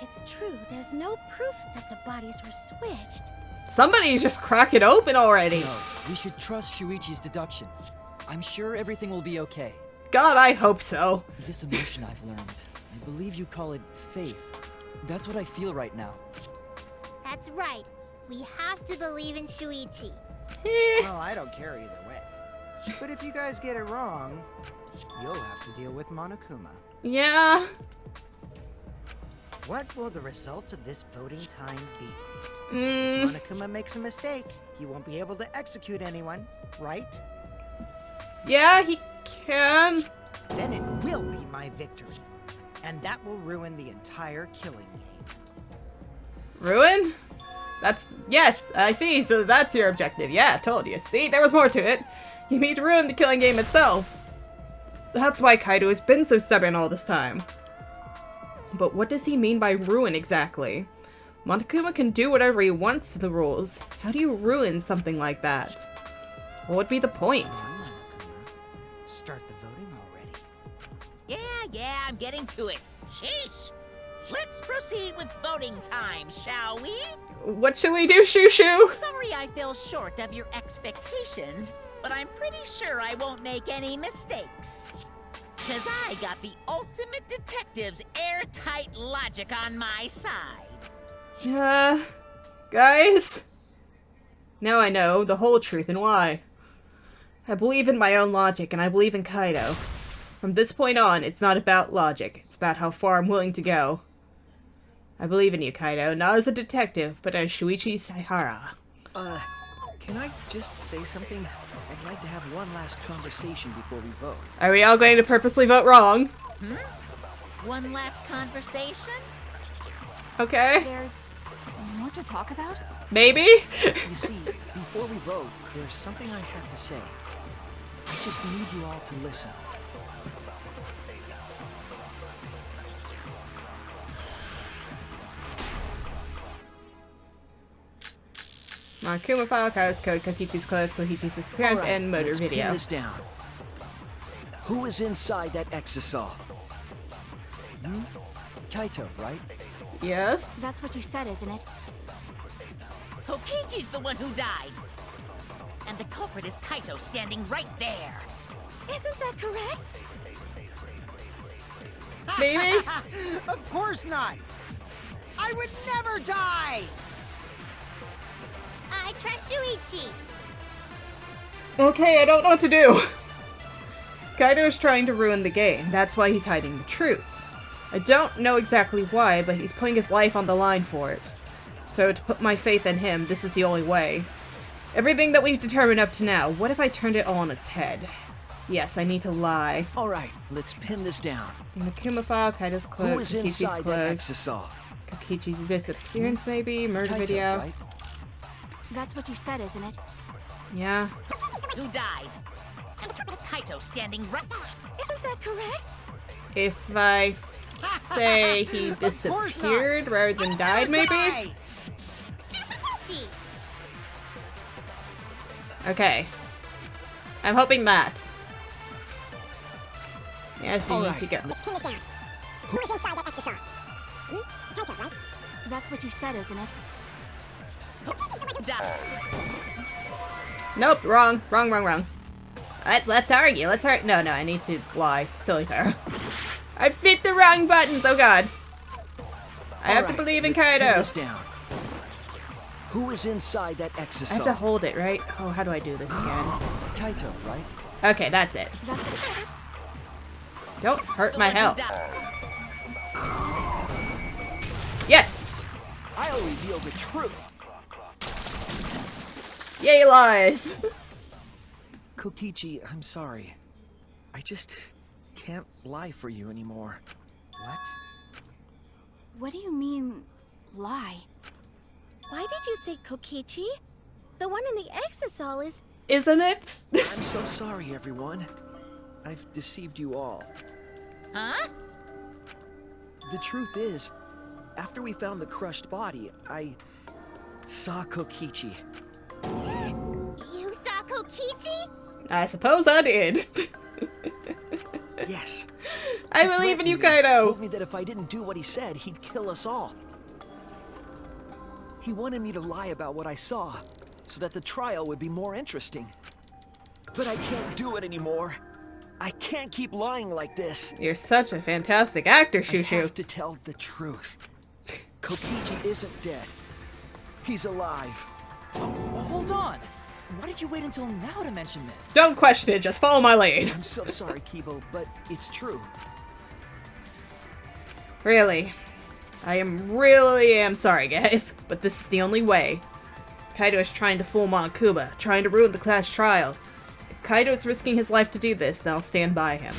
it's true. There's no proof that the bodies were switched. Somebody just crack it open already. No, we should trust Shuichi's deduction. I'm sure everything will be okay. God, I hope so. This emotion I've learned, I believe you call it faith. That's what I feel right now. That's right. We have to believe in Shuichi. Well, I don't care either way. But if you guys get it wrong, you'll have to deal with Monokuma. Yeah. What will the results of this voting time be? Mm. If Monokuma makes a mistake, he won't be able to execute anyone, right? Yeah, he can. Then it will be my victory. And that will ruin the entire killing game. Ruin? Yes, I see. So that's your objective. Yeah, I told you. See, there was more to it. You mean to ruin the killing game itself. That's why Kaito has been so stubborn all this time. But what does he mean by ruin exactly? Monokuma can do whatever he wants to the rules. How do you ruin something like that? What would be the point? Come on, Monokuma. Start the voting already. Yeah, I'm getting to it. Sheesh! Let's proceed with voting time, shall we? What should we do, Shushu? Sorry I fell short of your expectations, but I'm pretty sure I won't make any mistakes. 'Cause I got the ultimate detective's airtight logic on my side. Guys? Now I know the whole truth and why. I believe in my own logic, and I believe in Kaito. From this point on, it's not about logic. It's about how far I'm willing to go. I believe in you, Kaito, not as a detective, but as Shuichi Saihara. Can I just say something? I'd like to have one last conversation before we vote. Are we all going to purposely vote wrong? One last conversation? Okay. There's more to talk about? Maybe? You see, before we vote, there's something I have to say. I just need you all to listen. Monokuma file, Kaito's code, Kokichi's clothes, Kokichi's disappearance, All right, and motor let's video. pin this down. Who is inside that exisal? Kaito, right? Yes? That's what you said, isn't it? Kokichi's the one who died. And the culprit is Kaito standing right there. Isn't that correct? Maybe? Of course not! I would never die! I trust Shuichi. Okay, I don't know what to do. Kaito's trying to ruin the game. That's why he's hiding the truth. I don't know exactly why, but he's putting his life on the line for it. So to put my faith in him, this is the only way. Everything that we've determined up to now, what if I turned it all on its head? Yes, I need to lie. All right, let's pin this down. Monokuma file, Kaito's Who clothes, is Kokichi's inside that clothes, exisal? Kokichi's disappearance maybe, murder Kaito, video. right? That's what you said, isn't it? Yeah. Who died? And Kaito standing right. Isn't that correct? If I say he disappeared rather than died, maybe? Shuichi. Okay. I'm hoping that. Yes, you All need right. to go. Let's pin this down. Who is inside that exisal? Kaito, right? That's what you said, isn't it? Died. Nope, wrong. Let's argue. No, I need to lie. Silly Tara. I fit the wrong buttons. Oh god. I have to believe in let's pin Kaito. this down. Who is inside that exisal? I have to hold it, right? Oh, how do I do this again? Kaito, right? Okay, that's it. That's what you said. Don't hurt The my one who health. died. Yes! I'll reveal the truth. Yay, lies! Kokichi, I'm sorry. I just can't lie for you anymore. What? What do you mean, lie? Why did you say Kokichi? The one in the exisal is isn't it? I'm so sorry, everyone. I've deceived you all. Huh? The truth is, after we found the crushed body, I saw Kokichi. You saw Kokichi? I suppose I did. Yes. I He believe in you, threatened me, Kaido. told me that if I didn't do what he said, he'd kill us all. He wanted me to lie about what I saw, so that the trial would be more interesting. But I can't do it anymore. I can't keep lying like this. You're such a fantastic actor, I Shushu. have to tell the truth. Kokichi isn't dead. He's alive. Oh, hold on. Why did you wait until now to mention this? Don't question it, just follow my lead. I'm so sorry, Kibo, but it's true. Really. I am sorry, guys, but this is the only way. Kaido is trying to fool Monokuma, trying to ruin the class trial. If Kaido is risking his life to do this, then I'll stand by him.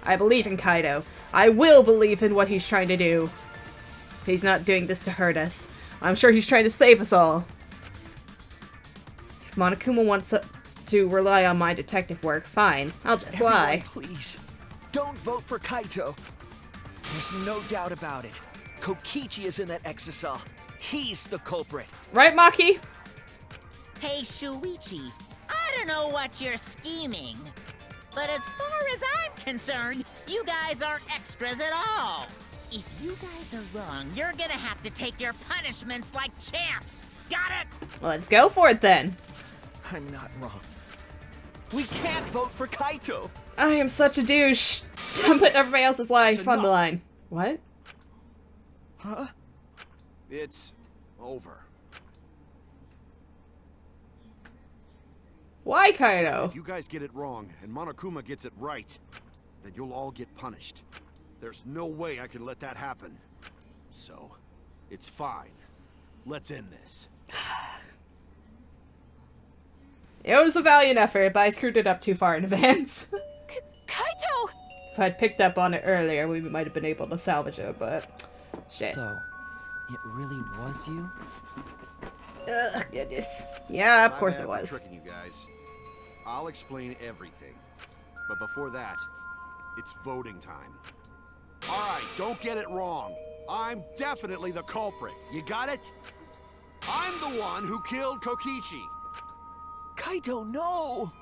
I believe in Kaido. I will believe in what he's trying to do. He's not doing this to hurt us. I'm sure he's trying to save us all. If Monokuma wants to rely on my detective work, fine. I'll just Everyone, lie. please, don't vote for Kaito. There's no doubt about it. Kokichi is in that exisal. He's the culprit. Right, Maki? Hey, Shuichi, I don't know what you're scheming, but as far as I'm concerned, you guys aren't extras at all. If you guys are wrong, you're gonna have to take your punishments like champs. Got it? Let's go for it then. I'm not wrong. We can't vote for Kaito. I am such a douche. I'm putting everybody else's life on the line. What? Huh? It's over. Why, Kaido? If you guys get it wrong and Monokuma gets it right, then you'll all get punished. There's no way I can let that happen. So, it's fine. Let's end this. It was a valiant effort, but I screwed it up too far in advance. Kaito! If I'd picked up on it earlier, we might have been able to salvage it, but... Shit. So, it really was you? Ugh, goodness. Yeah, of course My it bad for was. tricking you guys. I'll explain everything. But before that, it's voting time. Alright, don't get it wrong. I'm definitely the culprit. You got it? I'm the one who killed Kokichi. Kaito, no!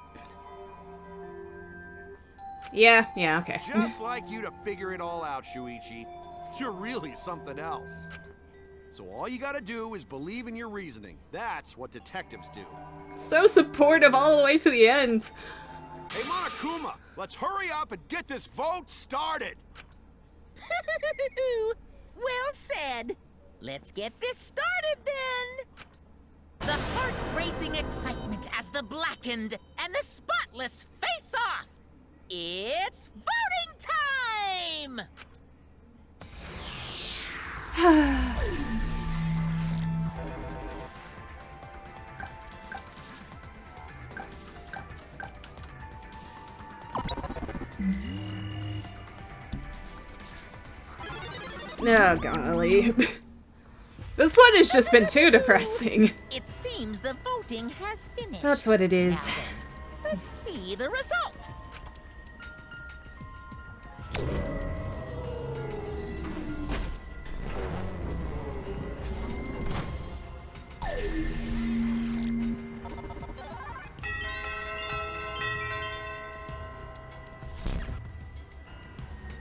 Yeah, okay. Just like you to figure it all out, Shuichi. You're really something else. So all you gotta do is believe in your reasoning. That's what detectives do. So supportive all the way to the end. Hey, Monokuma, let's hurry up and get this vote started. Well said. Let's get this started then. The heart-racing excitement as the blackened and the spotless face off. It's voting time! Oh, golly. This one has just been too depressing. It seems the voting has finished. That's what it is. Now then, let's see the result.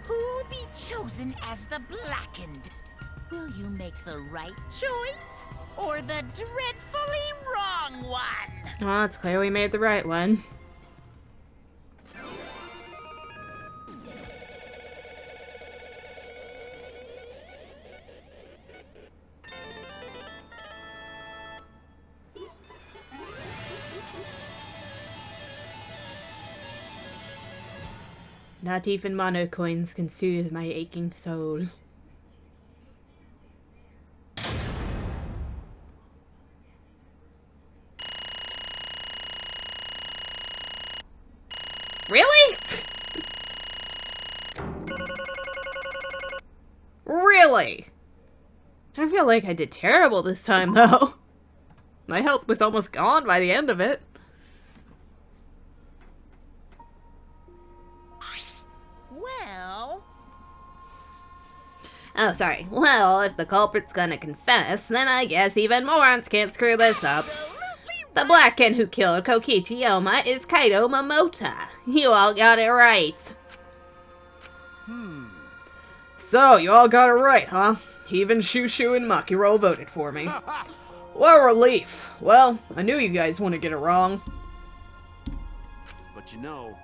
Who'll be chosen as the blackened? Will you make the right choice or the dreadfully wrong one? Well, it's clear we made the right one. Not even mono coins can soothe my aching soul. Really? Really? I feel like I did terrible this time, though. My health was almost gone by the end of it. Oh, sorry. Well, if the culprit's gonna confess, then I guess even morons can't screw this up. The Blacken who killed Kokichi Oma is Kaido Momota. You all got it right. So, you all got it right, huh? Even Shushu and Makiro voted for me. What a relief. Well, I knew you guys wouldn't get it wrong. But you know...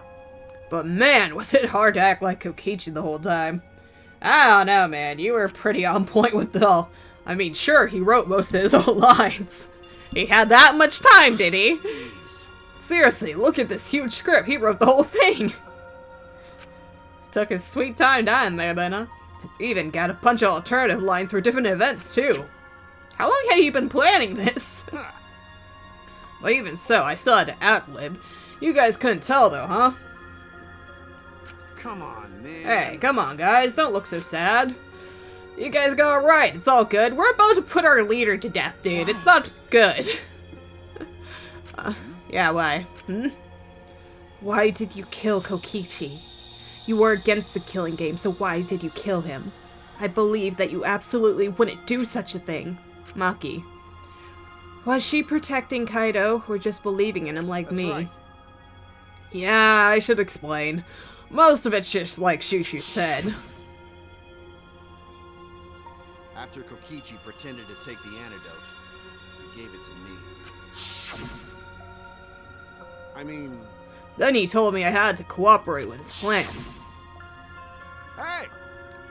But man, was it hard to act like Kokichi the whole time. I don't know, man. You were pretty on point with it all. I mean, sure, he wrote most of his own lines. He had that much time, did he? Seriously, look at this huge script. He wrote the whole thing. Took his sweet time dying there, then, huh? It's even got a bunch of alternative lines for different events, too. How long had he been planning this? Well, even so, I still had to ad-lib. You guys couldn't tell, though, huh? Come on, man. Hey, come on, guys. Don't look so sad. You guys got it right. It's all good. We're about to put our leader to death, dude. It's not good. Yeah, why? Why did you kill Kokichi? You were against the killing game, so why did you kill him? I believe that you absolutely wouldn't do such a thing. Maki. Was she protecting Kaido, or just believing in him like me? Right. Yeah, I should explain. Most of it's just like Shushu said. After Kokichi pretended to take the antidote, he gave it to me. I mean... Then he told me I had to cooperate with his plan. Hey!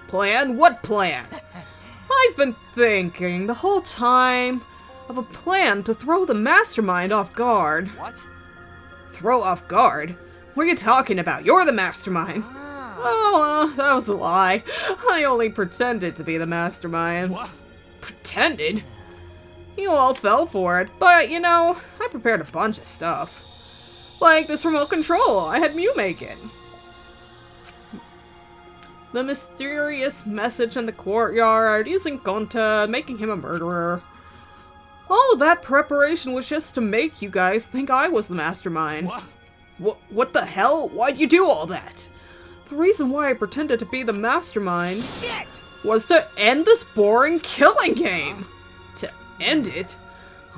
Plan? What plan? I've been thinking the whole time of a plan to throw the mastermind off guard. What? Throw off guard? What are you talking about? You're the mastermind. Oh, that was a lie. I only pretended to be the mastermind. What? Pretended? You all fell for it, but, you know, I prepared a bunch of stuff. Like this remote control I had Mew make it. The mysterious message in the courtyard, using Gonta, making him a murderer. All that preparation was just to make you guys think I was the mastermind. What the hell? Why'd you do all that? The reason why I pretended to be the mastermind was to end this boring killing game. To end it?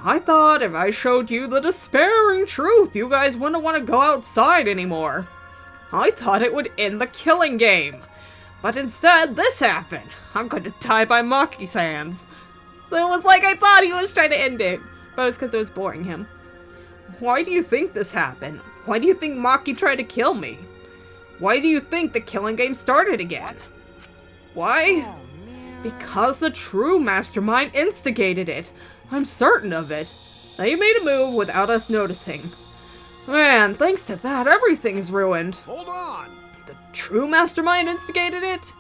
I thought if I showed you the despairing truth, you guys wouldn't want to go outside anymore. I thought it would end the killing game. But instead, this happened. I'm going to die by Maki's hands. So it was like I thought he was trying to end it. But it was because it was boring him. Why do you think this happened? Why do you think Maki tried to kill me? Why do you think the killing game started again? Why? Because the true mastermind instigated it. I'm certain of it. They made a move without us noticing. Man, thanks to that, everything's ruined. Hold on! The true mastermind instigated it?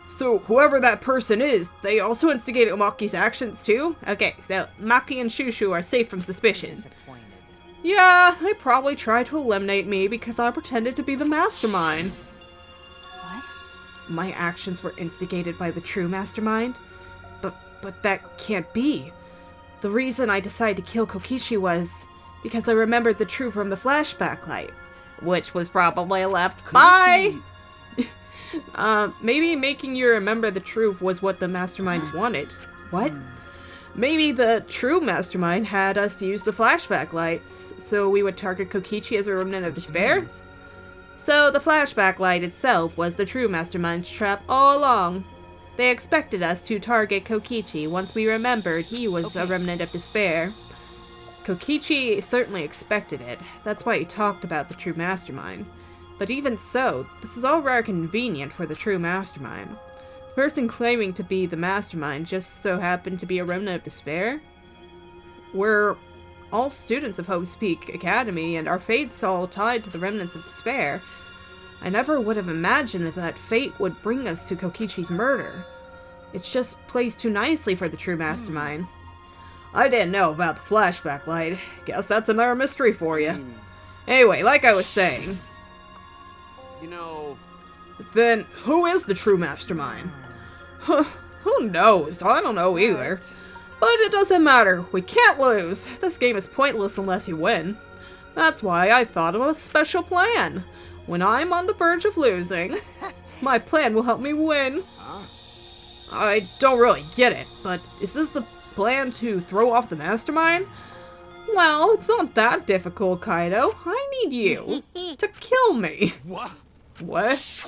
So whoever that person is, they also instigated Maki's actions too? Okay, so Maki and Shushu are safe from suspicion. Yeah, they probably tried to eliminate me because I pretended to be the mastermind. What? My actions were instigated by the true mastermind? But that can't be. The reason I decided to kill Kokichi was because I remembered the truth from the flashback light, which was probably left by... maybe making you remember the truth was what the mastermind wanted. What? Maybe the true mastermind had us use the flashback lights, so we would target Kokichi as a remnant of despair? So the flashback light itself was the true mastermind's trap all along. They expected us to target Kokichi once we remembered he was a remnant of despair. Kokichi certainly expected it. That's why he talked about the true mastermind. But even so, this is all rather convenient for the true mastermind. The person claiming to be the mastermind just so happened to be a remnant of despair? We're all students of Hope's Peak Academy, and our fate's all tied to the remnants of despair. I never would have imagined that fate would bring us to Kokichi's murder. It's just plays too nicely for the true mastermind. I didn't know about the flashback light. Guess that's another mystery for you. Anyway, like I was saying... You know... Then, who is the true mastermind? Who knows? I don't know either. But it doesn't matter. We can't lose. This game is pointless unless you win. That's why I thought of a special plan. When I'm on the verge of losing, my plan will help me win. I don't really get it, but is this the plan to throw off the mastermind? Well, it's not that difficult, Kaido. I need you to kill me. What? What?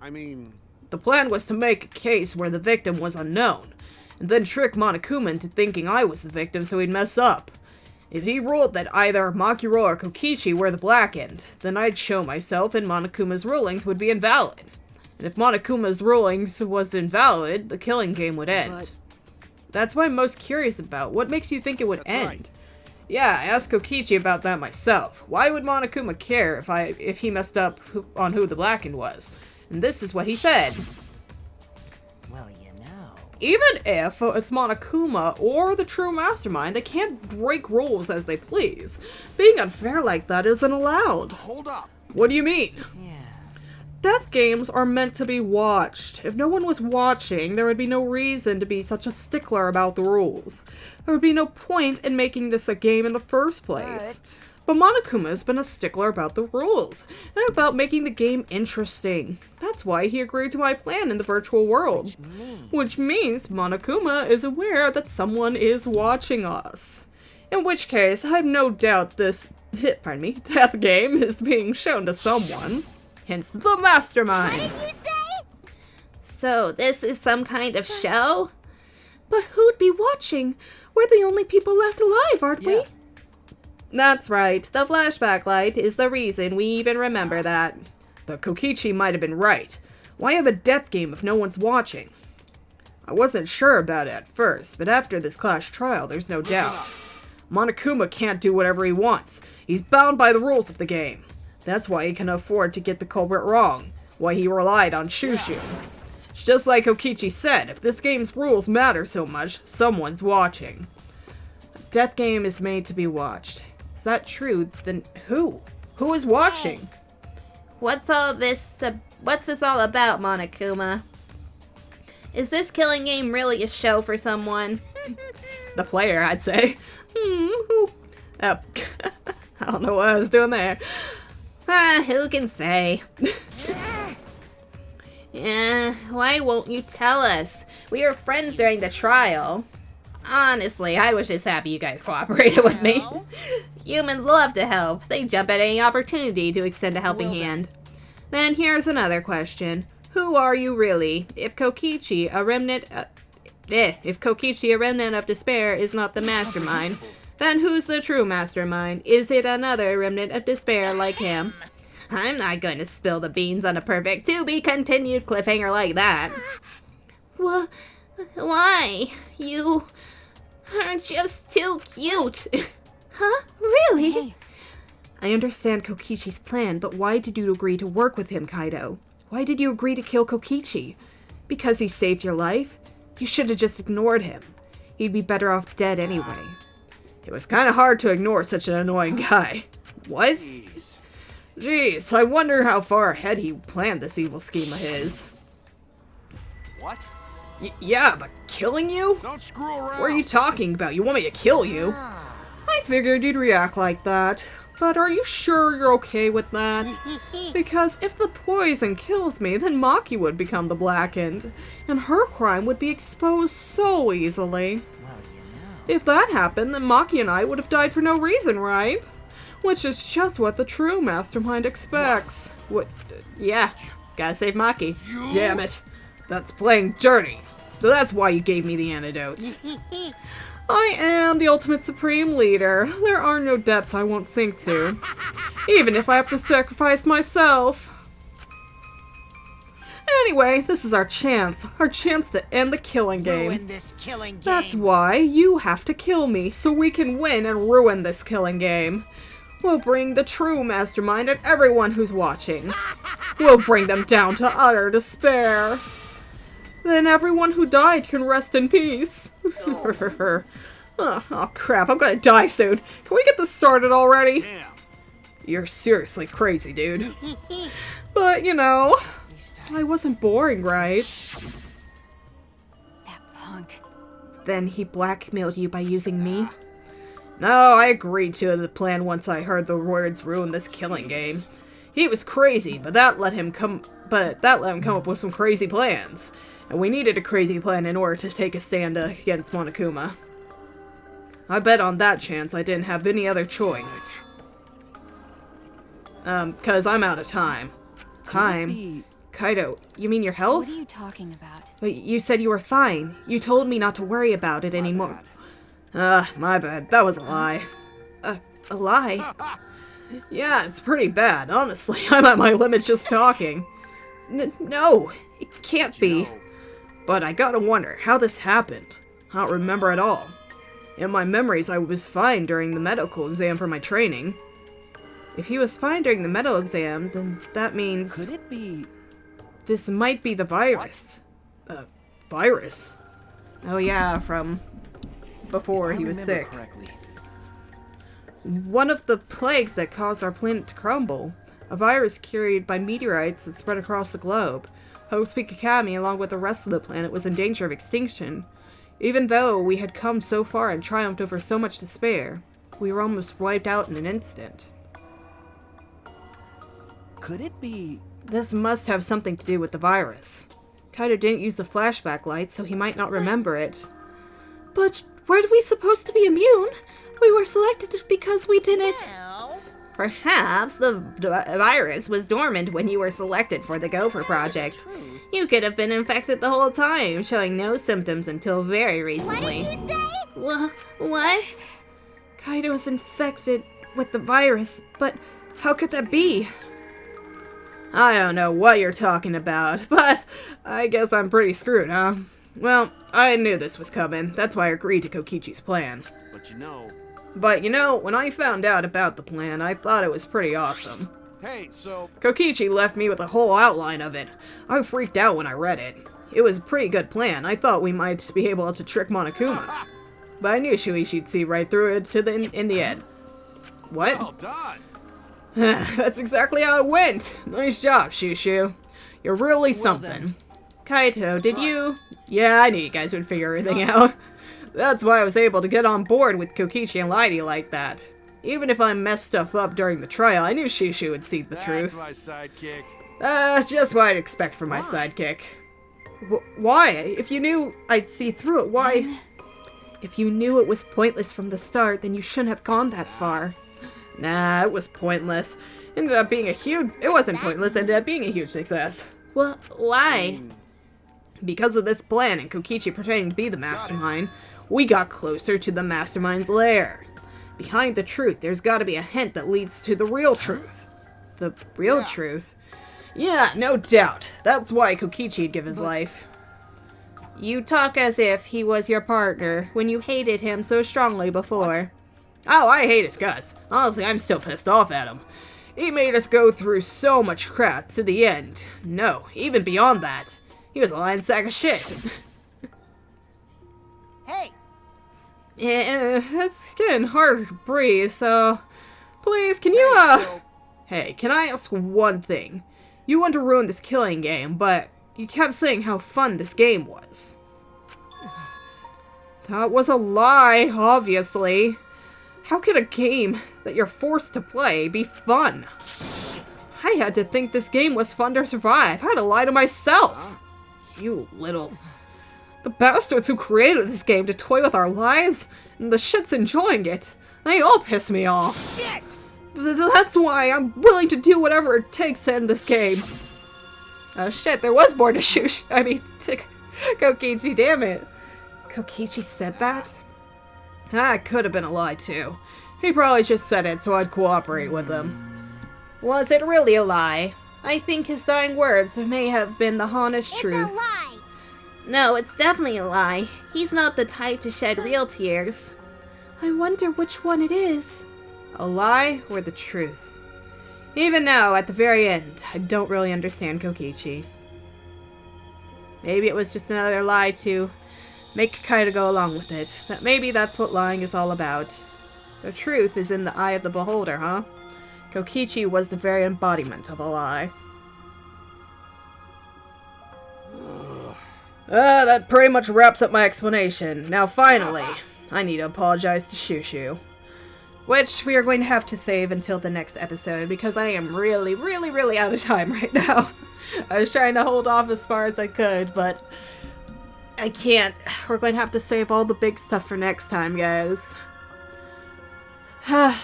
I mean... The plan was to make a case where the victim was unknown, and then trick Monokuma into thinking I was the victim so he'd mess up. If he ruled that either Makiro or Kokichi were the Blackened, then I'd show myself and Monokuma's rulings would be invalid. And if Monokuma's rulings was invalid, the killing game would end. But... That's what I'm most curious about. What makes you think it would That's end? right. Yeah, I asked Kokichi about that myself. Why would Monokuma care if he messed up on who the Blackened was? And this is what he said. Well, you know. Even if it's Monokuma or the true mastermind, they can't break rules as they please. Being unfair like that isn't allowed. Hold up. What do you mean? Yeah. Death games are meant to be watched. If no one was watching, there would be no reason to be such a stickler about the rules. There would be no point in making this a game in the first place. But Monokuma's been a stickler about the rules, and about making the game interesting. That's why he agreed to my plan in the virtual world. Which means Monokuma is aware that someone is watching us. In which case, I have no doubt this, death game is being shown to someone. Hence the mastermind. What did you say? So, this is some kind of show? But who'd be watching? We're the only people left alive, aren't we? That's right. The flashback light is the reason we even remember that. But Kokichi might have been right. Why have a death game if no one's watching? I wasn't sure about it at first, but after this clash trial, there's no doubt. Monokuma can't do whatever he wants. He's bound by the rules of the game. That's why he can afford to get the culprit wrong. Why he relied on Shushu. It's just like Kokichi said, if this game's rules matter so much, someone's watching. A death game is made to be watched. Is that true? Then who? Who is watching? What's this all about, Monokuma? Is this killing game really a show for someone? The player, I'd say. Who? I don't know what I was doing there. Who can say? Yeah, why won't you tell us? We were friends during the trial. Honestly, I was just happy you guys cooperated with me. Humans love to help. They jump at any opportunity to extend a helping hand. Then here's another question. Who are you really? If Kokichi, a remnant of despair, is not the mastermind, then who's the true mastermind? Is it another remnant of despair like him? I'm not going to spill the beans on a perfect to-be-continued cliffhanger like that. Why? You are just too cute. Huh? Really? Hey. I understand Kokichi's plan, but why did you agree to work with him, Kaido? Why did you agree to kill Kokichi? Because he saved your life? You should have just ignored him. He'd be better off dead anyway. It was kind of hard to ignore such an annoying guy. What? Jeez, I wonder how far ahead he planned this evil scheme of his. What? Yeah, but killing you? Don't screw around. What are you talking about? You want me to kill you? I figured you'd react like that. But are you sure you're okay with that? Because if the poison kills me, then Maki would become the Blackened, and her crime would be exposed so easily. Well, you know. If that happened, then Maki and I would have died for no reason, right? Which is just what the true mastermind expects. What? Yeah, gotta save Maki. Damn it. That's playing dirty. So that's why you gave me the antidote. I am the ultimate supreme leader. There are no depths I won't sink to. Even if I have to sacrifice myself. Anyway, this is our chance. Our chance to end the killing game. Ruin this killing game. That's why you have to kill me, so we can win and ruin this killing game. We'll bring the true mastermind and everyone who's watching. We'll bring them down to utter despair. Then everyone who died can rest in peace. Oh crap, I'm gonna die soon. Can we get this started already? Damn. You're seriously crazy, dude. But, you know, I wasn't boring, right? That punk. Then he blackmailed you by using me? No, I agreed to the plan once I heard the words ruin this killing game. He was crazy, but that let him come up with some crazy plans. and we needed a crazy plan in order to take a stand against Monokuma. I bet on that chance I didn't have any other choice. 'Cause I'm out of time. Time? Kaido, you mean your health? What are you talking about? But you said you were fine. You told me not to worry about it anymore. My bad. That was a lie. A lie? Yeah, it's pretty bad, honestly. I'm at my limit just talking. No, it can't be. But I gotta wonder how this happened. I don't remember at all. In my memories, I was fine during the medical exam for my training. If he was fine during the medical exam, then that means... Could it be... This might be the virus. Virus? Oh yeah, from before he was sick. Correctly. One of the plagues that caused our planet to crumble. A virus carried by meteorites that spread across the globe. Hope's Peak Academy, along with the rest of the planet, was in danger of extinction. Even though we had come so far and triumphed over so much despair, we were almost wiped out in an instant. Could it be... This must have something to do with the virus. Kaido didn't use the flashback light, so he might not remember it. But weren't we supposed to be immune? We were selected because we didn't... Well, Perhaps the virus was dormant when you were selected for the Gopher Project. You could have been infected the whole time, showing no symptoms until very recently. What did you say? What? Kaido was infected with the virus, but how could that be? I don't know what you're talking about, but I guess I'm pretty screwed, huh? Well, I knew this was coming. That's why I agreed to Kokichi's plan. But you know, when I found out about the plan, I thought it was pretty awesome. Hey, so... Kokichi left me with a whole outline of it. I freaked out when I read it. It was a pretty good plan. I thought we might be able to trick Monokuma. But I knew Shueishi'd see right through it in the end. What? Well done. That's exactly how it went. Nice job, Shushu. You're really something. Kaito, did you... Yeah, I knew you guys would figure everything out. That's why I was able to get on board with Kokichi and lie to you like that. Even if I messed stuff up during the trial, I knew Shushu would see the truth. That's my sidekick. Just what I'd expect from my sidekick. Why? If you knew I'd see through it, why? If you knew it was pointless from the start, then you shouldn't have gone that far. Nah, it was pointless. Ended up being a huge... It wasn't pointless, ended up being a huge success. Well, why? Because of this plan and Kokichi pretending to be the mastermind, we got closer to the mastermind's lair. Behind the truth, there's gotta be a hint that leads to the real truth. The real truth? Yeah, no doubt. That's why Kokichi'd give his life. You talk as if he was your partner, when you hated him so strongly before. Oh, I hate his guts. Honestly, I'm still pissed off at him. He made us go through so much crap to the end. No, even beyond that. He was a lying sack of shit. hey, Yeah, it's getting harder to breathe, so... Please, can you, Hey, can I ask one thing? You want to ruin this killing game, but you kept saying how fun this game was. That was a lie, obviously. How could a game that you're forced to play be fun? I had to think this game was fun to survive. I had to lie to myself. You little... The bastards who created this game to toy with our lives, and the shits enjoying it. They all piss me off. shit! That's why I'm willing to do whatever it takes to end this game. Oh shit, there was more to shoot. I mean, to Kokichi, damn it. Kokichi said that? That could have been a lie too. He probably just said it so I'd cooperate with him. Was it really a lie? I think his dying words may have been the honest truth. It's a lie. No, it's definitely a lie. He's not the type to shed real tears. I wonder which one it is. A lie or the truth? Even now, at the very end, I don't really understand Kokichi. Maybe it was just another lie to make Kaido go along with it, but maybe that's what lying is all about. The truth is in the eye of the beholder, huh? Kokichi was the very embodiment of a lie. That pretty much wraps up my explanation. Now finally, I need to apologize to Shushu. Which we are going to have to save until the next episode because I am really out of time right now. I was trying to hold off as far as I could, but I can't. We're going to have to save all the big stuff for next time, guys.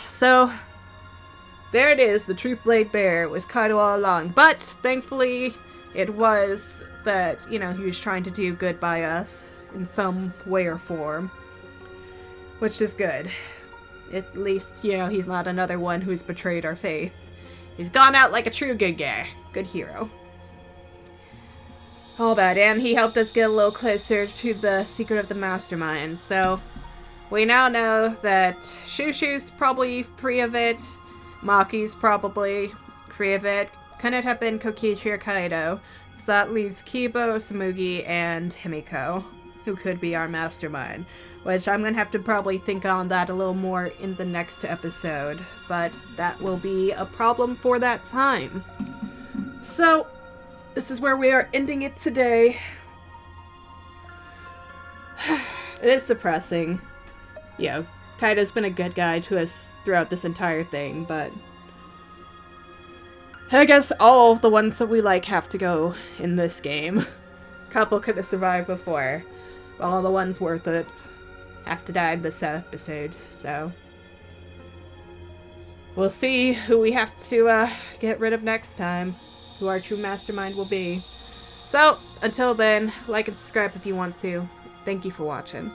So, there it is. The truth laid bare. It was Kaito all along. But, thankfully, it was that, you know, he was trying to do good by us in some way or form. Which is good. At least, you know, he's not another one who's betrayed our faith. He's gone out like a true good guy. Good hero. All that, and he helped us get a little closer to the secret of the mastermind, so we now know that Shushu's probably free of it, Maki's probably free of it, couldn't have been Kokichi or Kaido, so that leaves Kibo, Samugi, and Himiko, who could be our mastermind, which I'm gonna have to probably think on that a little more in the next episode, but that will be a problem for that time. So, this is where we are ending it today. It is depressing. You know, Kaido's been a good guy to us throughout this entire thing, but I guess all of the ones that we like have to go in this game. Couple could have survived before, but all the ones worth it have to die in this episode, so we'll see who we have to get rid of next time, who our true mastermind will be. So, until then, like and subscribe if you want to. Thank you for watching.